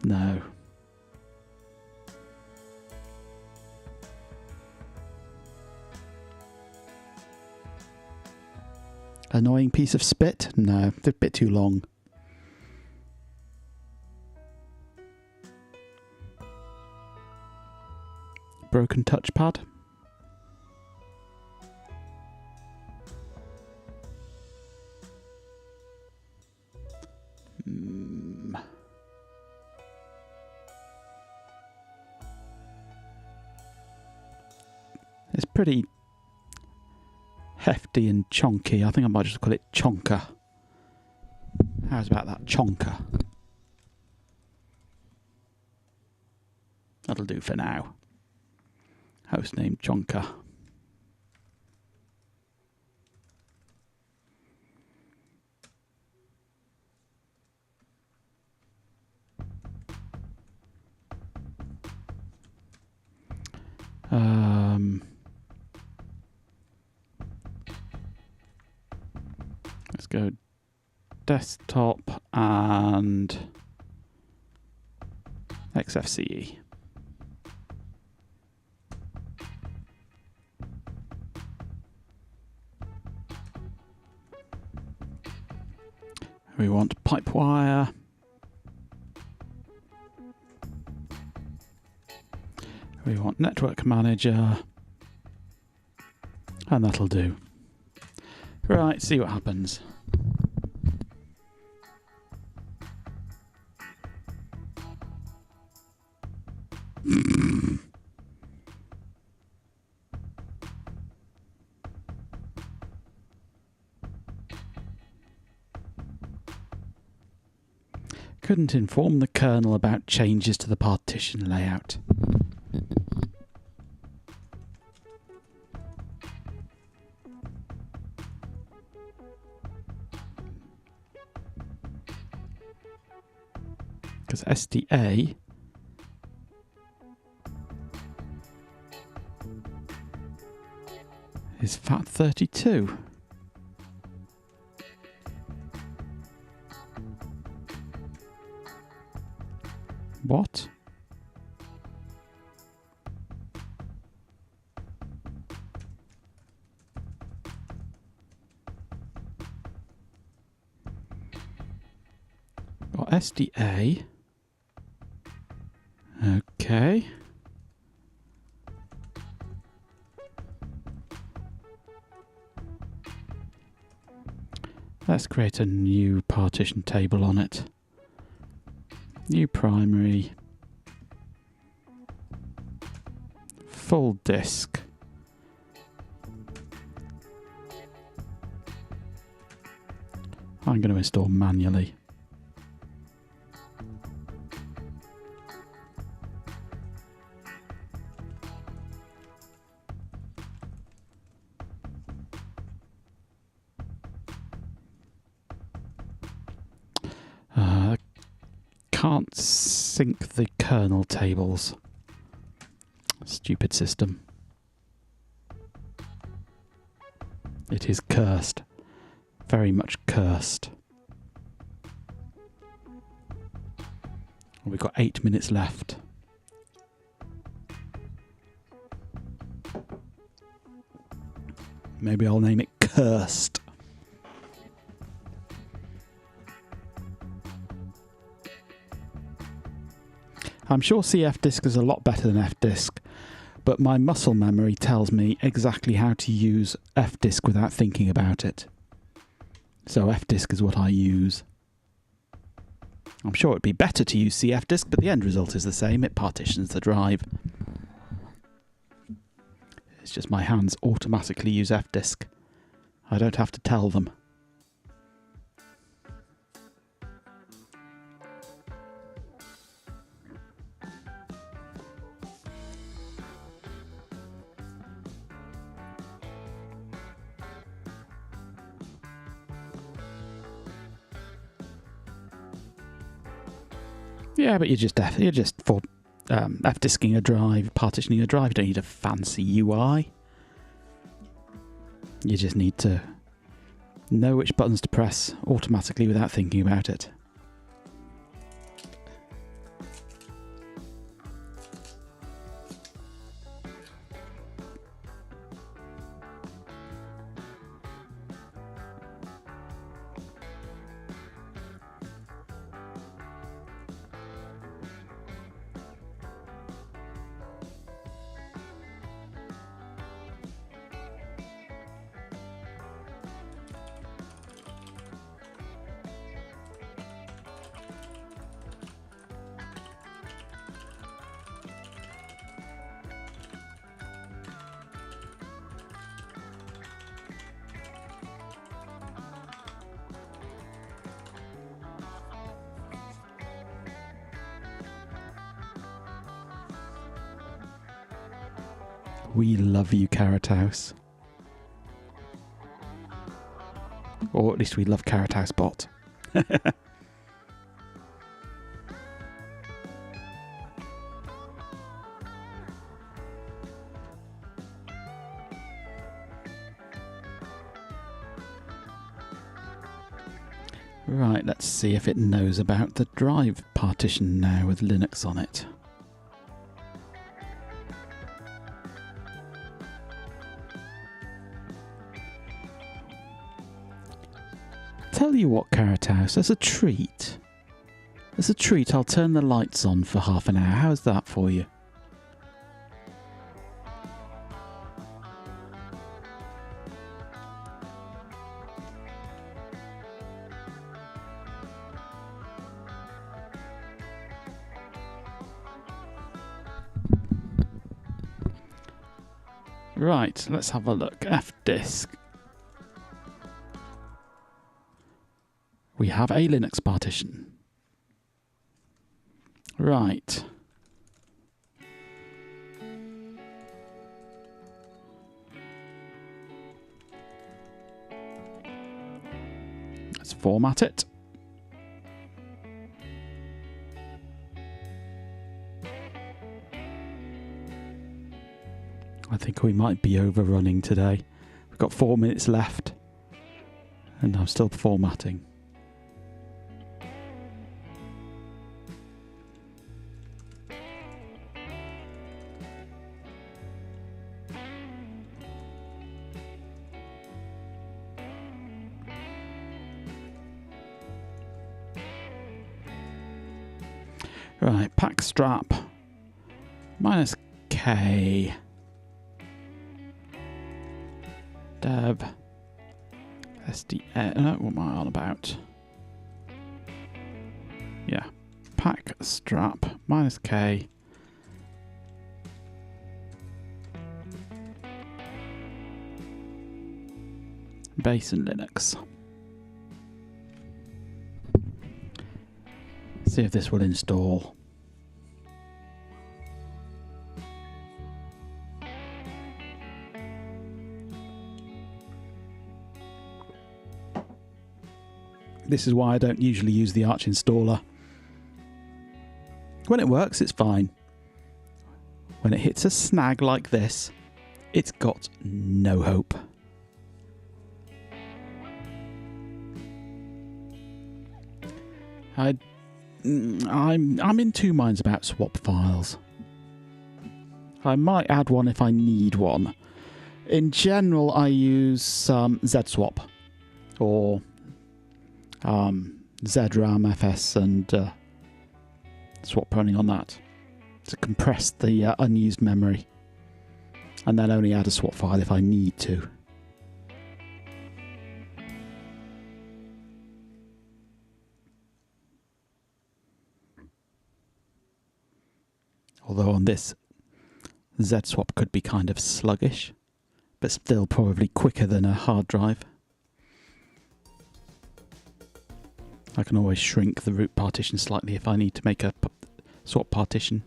No. Annoying piece of spit? No, they're a bit too long. Broken touchpad? It's pretty hefty and chonky. I think I might just call it Chonker. How's about that? Chonker. That'll do for now. Hostname Chonker. Let's go desktop and XFCE. We want pipe wire. We want network manager. And that'll do. Right, see what happens. Couldn't inform the kernel about changes to the partition layout. Because SDA is FAT32. What? Got SDA Okay. Let's create a new partition table on it. New primary. Full disk. I'm going to install manually. Can't sync the kernel tables. Stupid system. It is cursed. Very much cursed. We've got 8 minutes left. Maybe I'll name it Cursed. I'm sure CF disk is a lot better than F disk, but my muscle memory tells me exactly how to use F disk without thinking about it. So F disk is what I use. I'm sure it'd be better to use CF disk, but the end result is the same. It partitions the drive. It's just my hands automatically use F disk. I don't have to tell them. Yeah, but you're just for F-disking a drive, partitioning a drive. You don't need a fancy UI. You just need to know which buttons to press automatically without thinking about it. We love you, Carrot House. Or at least we love Carrot House Bot. Right, let's see if it knows about the drive partition now with Linux on it. Tell you what, Carrot House, as a treat, I'll turn the lights on for half an hour. How's that for you? Right, let's have a look. F-disk. We have a Linux partition. Right. Let's format it. I think we might be overrunning today. We've got 4 minutes left and I'm still formatting. Right, pack strap. -K. Dev. SDN. What am I on about? Yeah. Pack strap -K. Base and Linux. See if this will install. This is why I don't usually use the Arch installer. When it works, it's fine. When it hits a snag like this, it's got no hope. I'm in two minds about swap files. I might add one if I need one. In general, I use ZSwap or ZRAM FS and swap running on that to compress the unused memory, and then only add a swap file if I need to. Although on this, ZSwap could be kind of sluggish, but still probably quicker than a hard drive. I can always shrink the root partition slightly if I need to make a swap partition.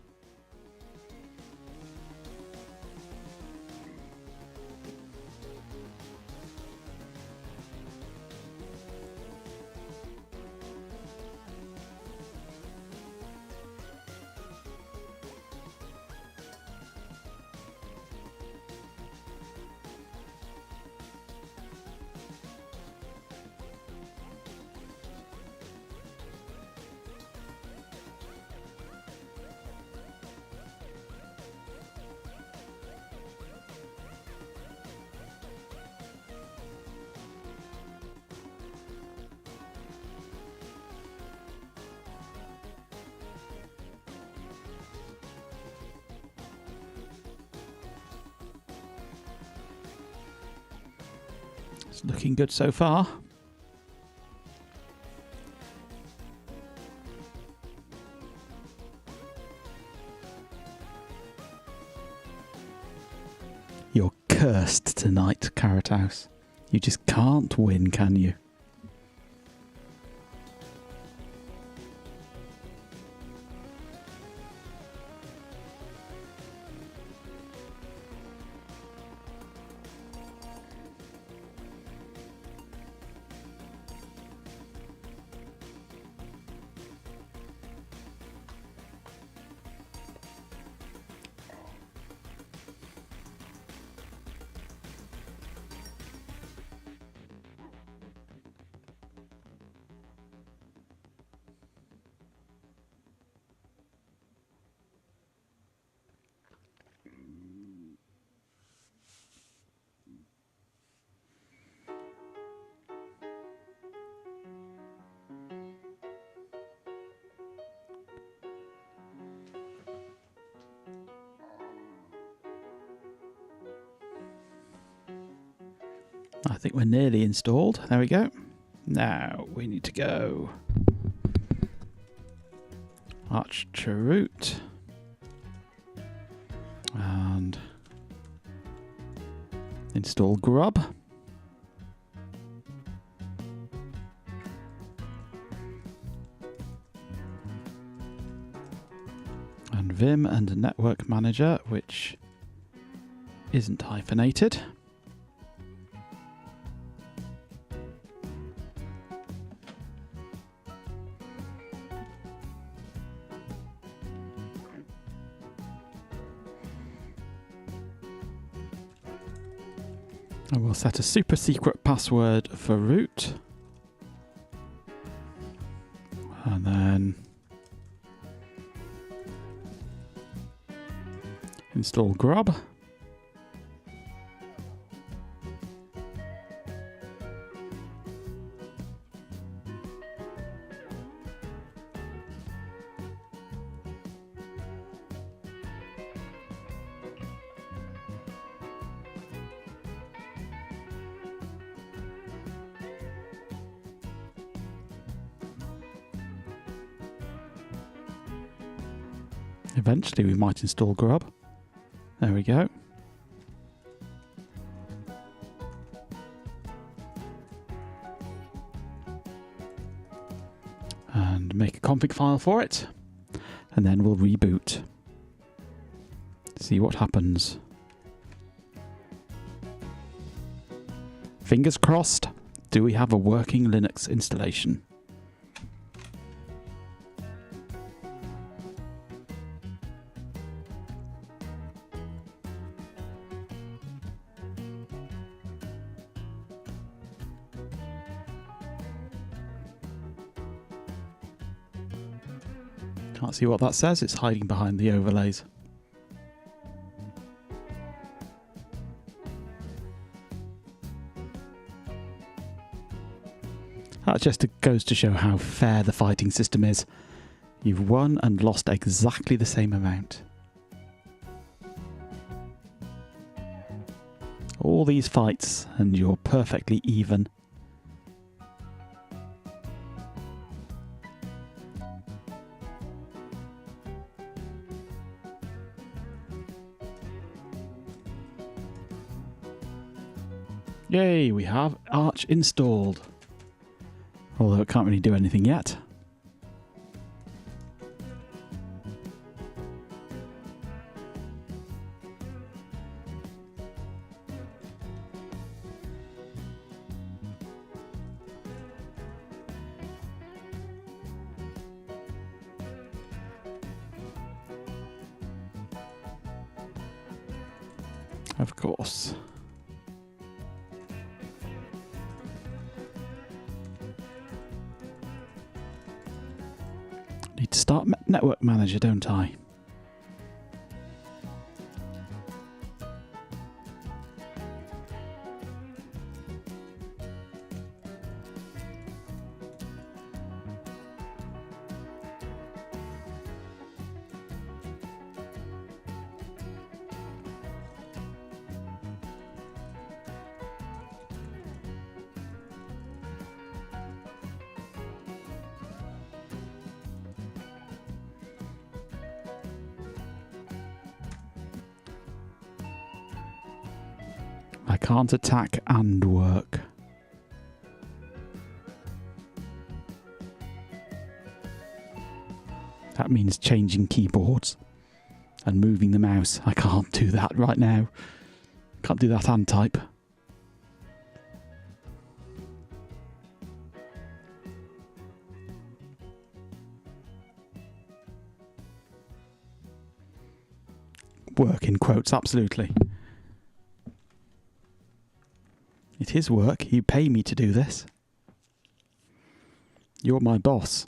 It's looking good so far. You're cursed tonight, Carrot House. You just can't win, can you? I think we're nearly installed. There we go. Now we need to go Arch to root and install grub. And Vim and a network manager, which isn't hyphenated. I will set a super secret password for root. And then install grub. Eventually we might install Grub. There we go. And make a config file for it. And then we'll reboot. See what happens. Fingers crossed. Do we have a working Linux installation? Can't see what that says. It's hiding behind the overlays. That just goes to show how fair the fighting system is. You've won and lost exactly the same amount. All these fights and you're perfectly even. Yay, we have Arch installed. Although it can't really do anything yet. Of course. Need to start Network Manager, don't I? I can't attack and work. That means changing keyboards and moving the mouse. I can't do that right now. Can't do that and type. Work in quotes, absolutely. It is work. You pay me to do this. You're my boss.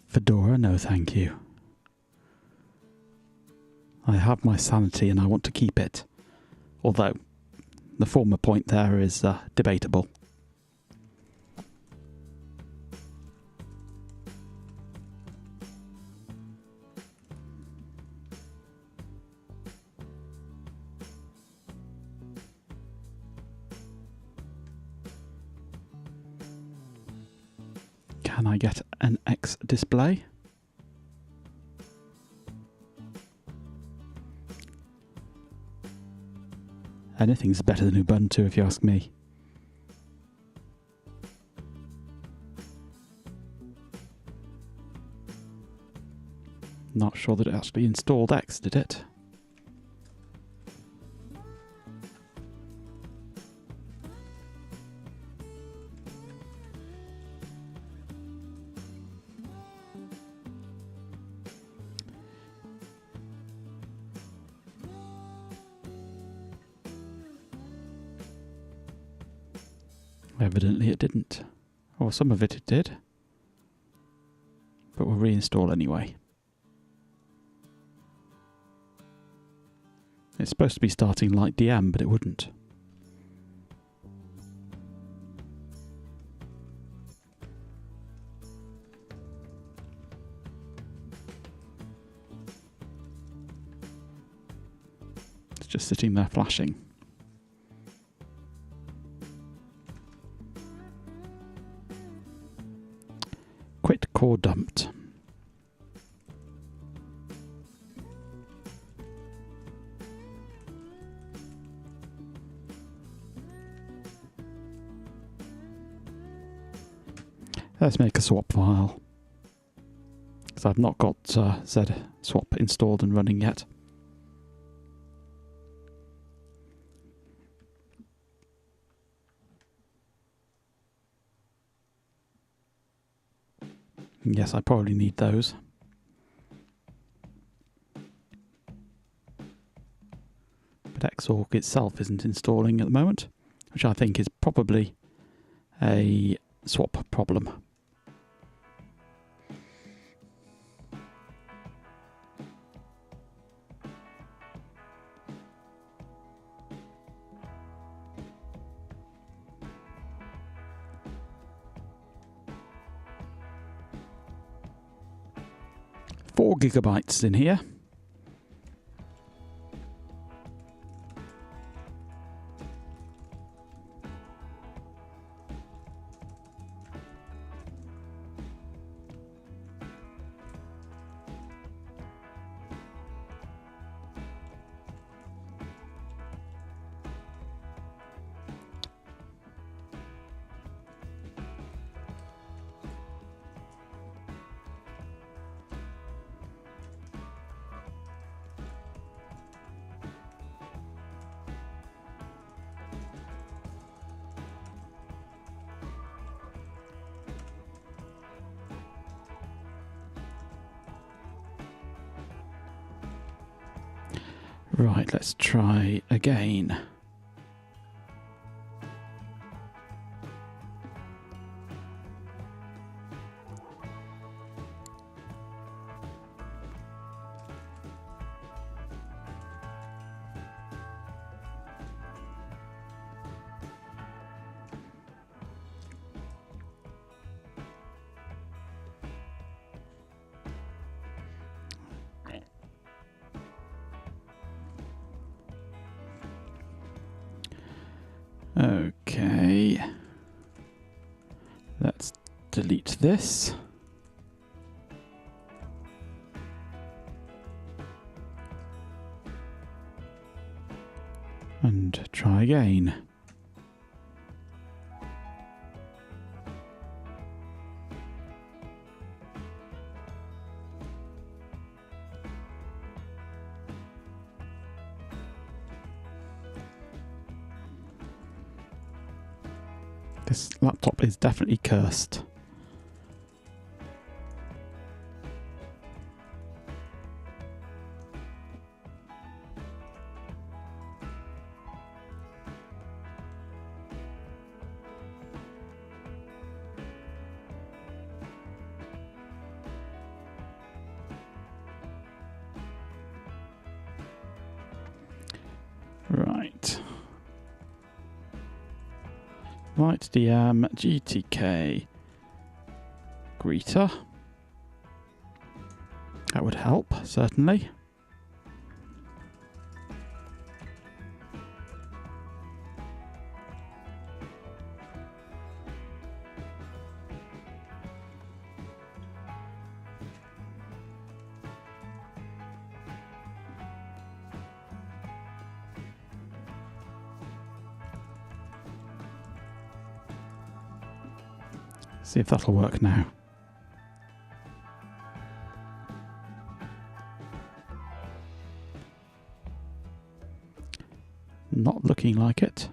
Fedora, no thank you. I have my sanity and I want to keep it. Although, the former point there is debatable. Can I get an X display? Anything's better than Ubuntu if you ask me. Not sure that it actually installed X, did it? Evidently it didn't. Or some of it did. But we'll reinstall anyway. It's supposed to be starting like DM, but it wouldn't. just sitting there flashing. Quit core dumped. Let's make a swap file, because I've not got Z swap installed and running yet. Yes, I probably need those. But Xorg itself isn't installing at the moment, which I think is probably a swap problem. Four gigabytes in here. Right, let's try again. Okay, let's delete this. And try again. This laptop is definitely cursed. Right. Right, DM, GTK, greeter. That would help, certainly. See if that'll work now. Not looking like it.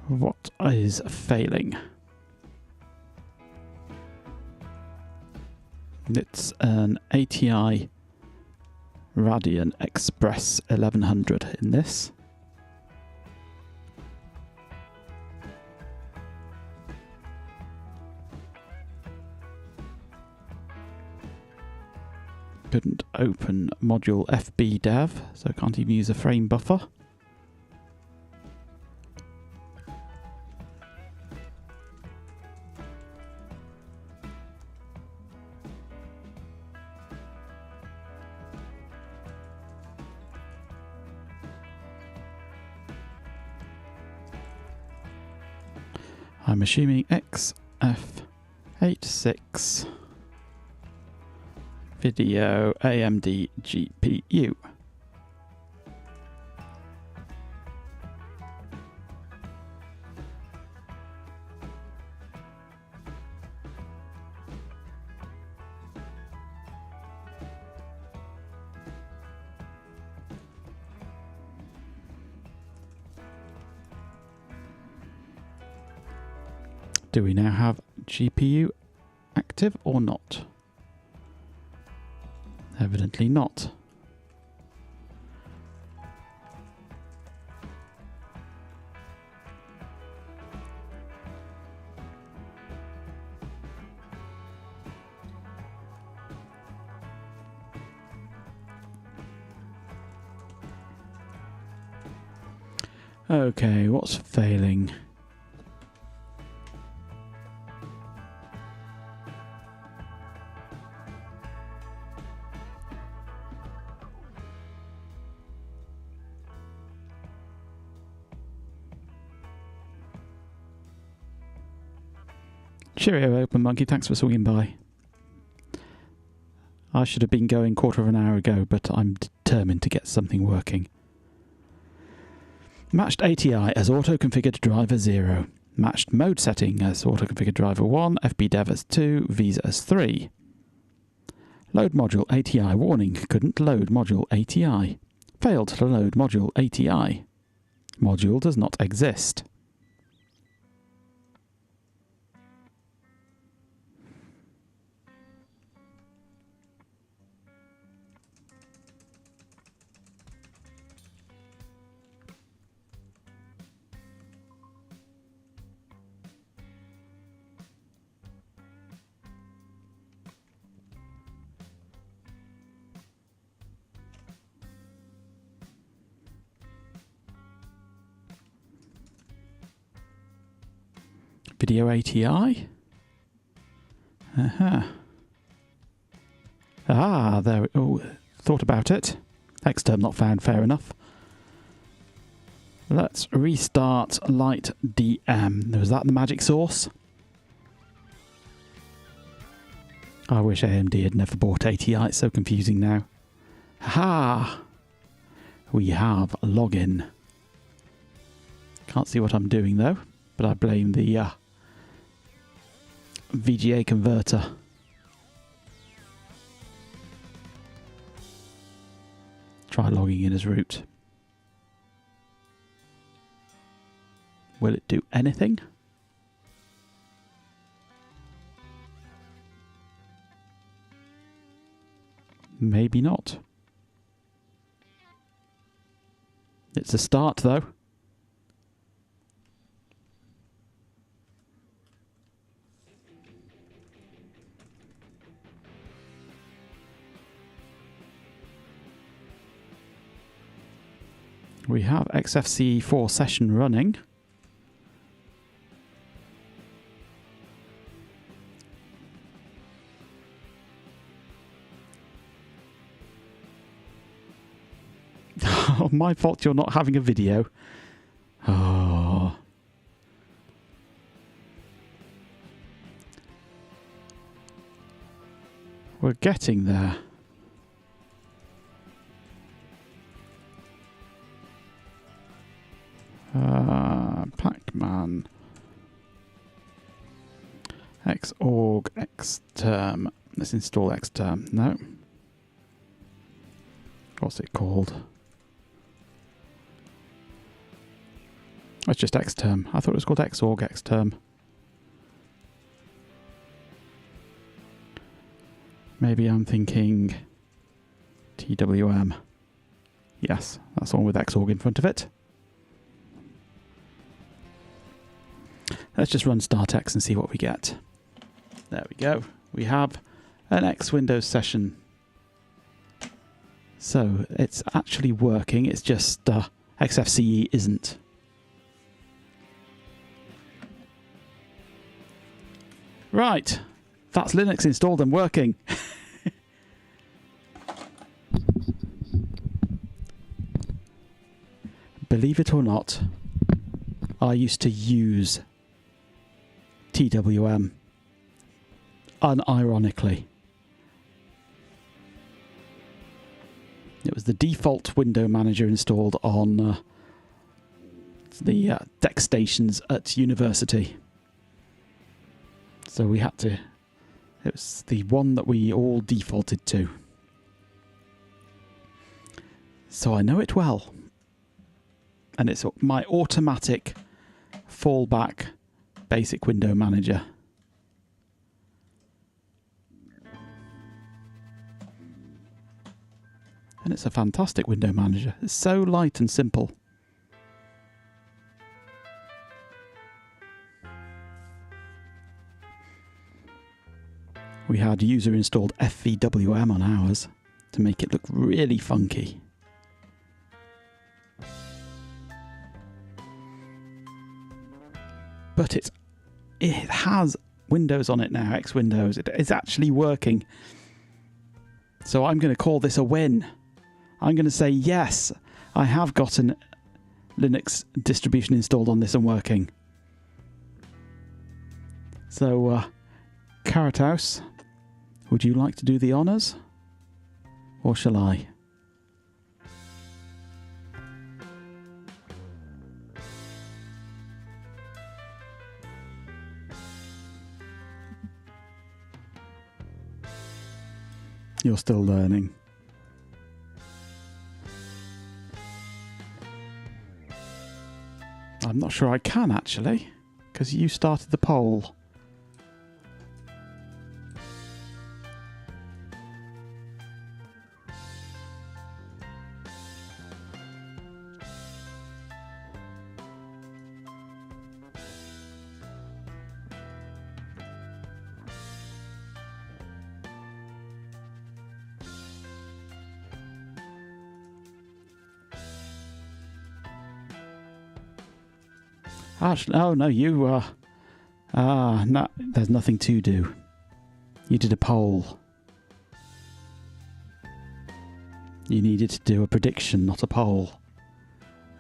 What is failing? It's an ATI Radeon Express 1100 in this. Couldn't open module FB dev, so can't even use a frame buffer. I'm assuming XF86 video AMD GPU. Do we now have GPU active or not? Evidently not. Okay, what's failing? Cheerio, Open Monkey. Thanks for swinging by. I should have been going quarter of an hour ago, but I'm determined to get something working. Matched ATI as auto-configured driver 0. Matched mode setting as auto-configured driver 1, FBdev as 2, Visa as 3. Load module ATI warning. Couldn't load module ATI. Failed to load module ATI. Module does not exist. Video ATI? Ah, there. Oh, thought about it. Xterm not found, fair enough. Let's restart Light DM. Was that the magic sauce? I wish AMD had never bought ATI, it's so confusing now. Ha! We have login. Can't see what I'm doing though, but I blame the VGA converter. Try logging in as root. Will it do anything? Maybe not. It's a start though. We have XFCE4 session running. Oh, my fault you're not having a video. Oh. We're getting there. Pac-Man. Xorg Xterm. Let's install Xterm. No. What's it called? It's just Xterm. I thought it was called Xorg Xterm. Maybe I'm thinking TWM. Yes, that's the one with Xorg in front of it. Let's just run StartX and see what we get. There we go. We have an X Windows session So it's actually working, it's just XFCE isn't. Right, that's Linux installed and working. Believe it or not, I used to use TWM, unironically. It was the default window manager installed on the deck stations at university. So we had to... It was the one that we all defaulted to. So I know it well. And it's my automatic fallback basic window manager. And it's a fantastic window manager. It's so light and simple. We had user installed FVWM on ours to make it look really funky. But it has Windows on it now, X Windows. It is actually working. So I'm going to call this a win. I'm going to say, yes, I have got an Linux distribution installed on this and working. So, Carrot House, would you like to do the honours? Or shall I? You're still learning. I'm not sure I can actually, because you started the poll. Actually, oh no, you no, there's nothing to do. You did a poll. You needed to do a prediction, not a poll.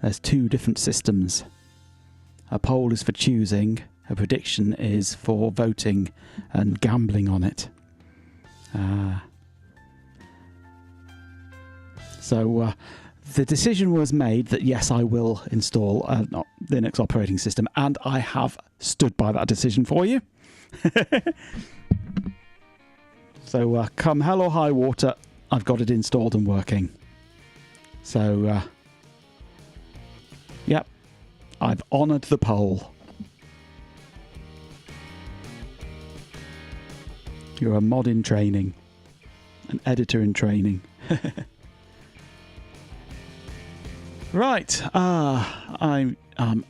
There's two different systems. A poll is for choosing, a prediction is for voting and gambling on it. So the decision was made that yes, I will install a Linux operating system, and I have stood by that decision for you. So come hell or high water, I've got it installed and working. So, yep, I've honoured the poll. You're a mod in training, an editor in training. Right, I'm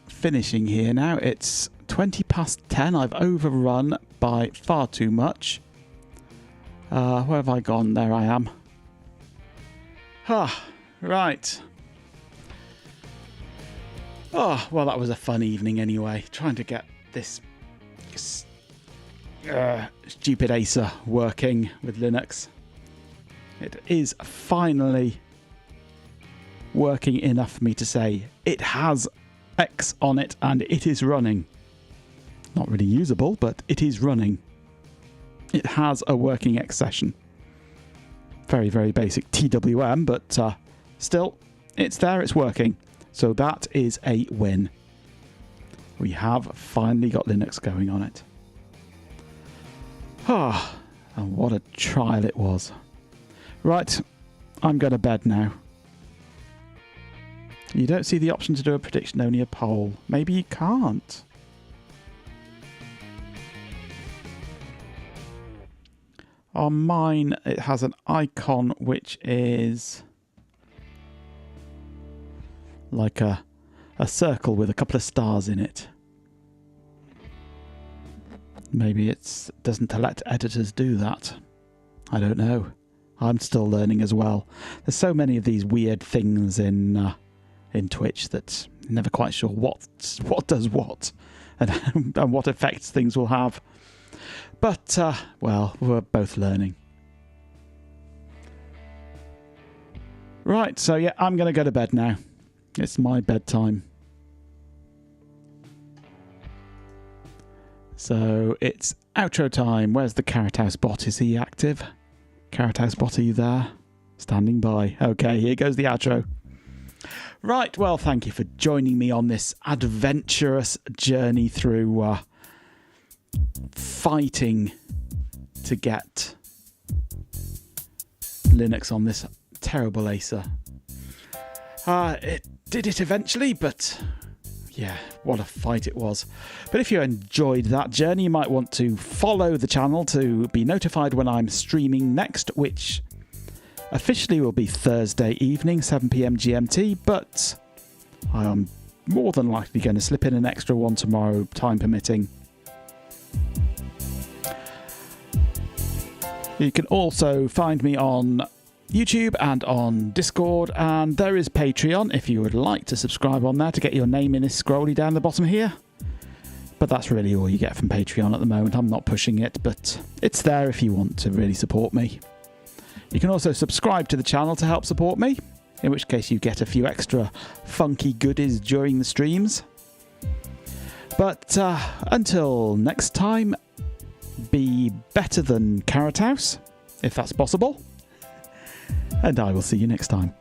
finishing here now. It's 20 past 10. I've overrun by far too much. Where have I gone? There I am. Right. Oh, well, that was a fun evening anyway. Trying to get this stupid Acer working with Linux. It is finally working enough for me to say it has X on it and it is running. Not really usable, but it is running. It has a working X session. Very, very basic TWM, but still, it's there, it's working. So that is a win. We have finally got Linux going on it. And what a trial it was. Right, I'm going to bed now. You don't see the option to do a prediction, only a poll. Maybe you can't. On mine, it has an icon which is like a circle with a couple of stars in it. Maybe it doesn't let editors do that. I don't know. I'm still learning as well. There's so many of these weird things in Twitch that I'm never quite sure what does what and, and what effects things will have. But, well, we're both learning. Right, so yeah, I'm going to go to bed now. It's my bedtime. So it's outro time. Where's the Carrot House bot? Is he active? Carrot House bot, are you there? Standing by. Okay, here goes the outro. Right, well, thank you for joining me on this adventurous journey through fighting to get Linux on this terrible Acer. It did it eventually, but yeah, what a fight it was. But if you enjoyed that journey, you might want to follow the channel to be notified when I'm streaming next, which officially will be Thursday evening, 7 PM GMT, but I am more than likely going to slip in an extra one tomorrow, time permitting. You can also find me on YouTube and on Discord, and there is Patreon if you would like to subscribe on there to get your name in this scrolly down the bottom here. But that's really all you get from Patreon at the moment. I'm not pushing it, but it's there if you want to really support me. You can also subscribe to the channel to help support me, in which case you get a few extra funky goodies during the streams. But until next time, be better than Carrot House, if that's possible. And I will see you next time.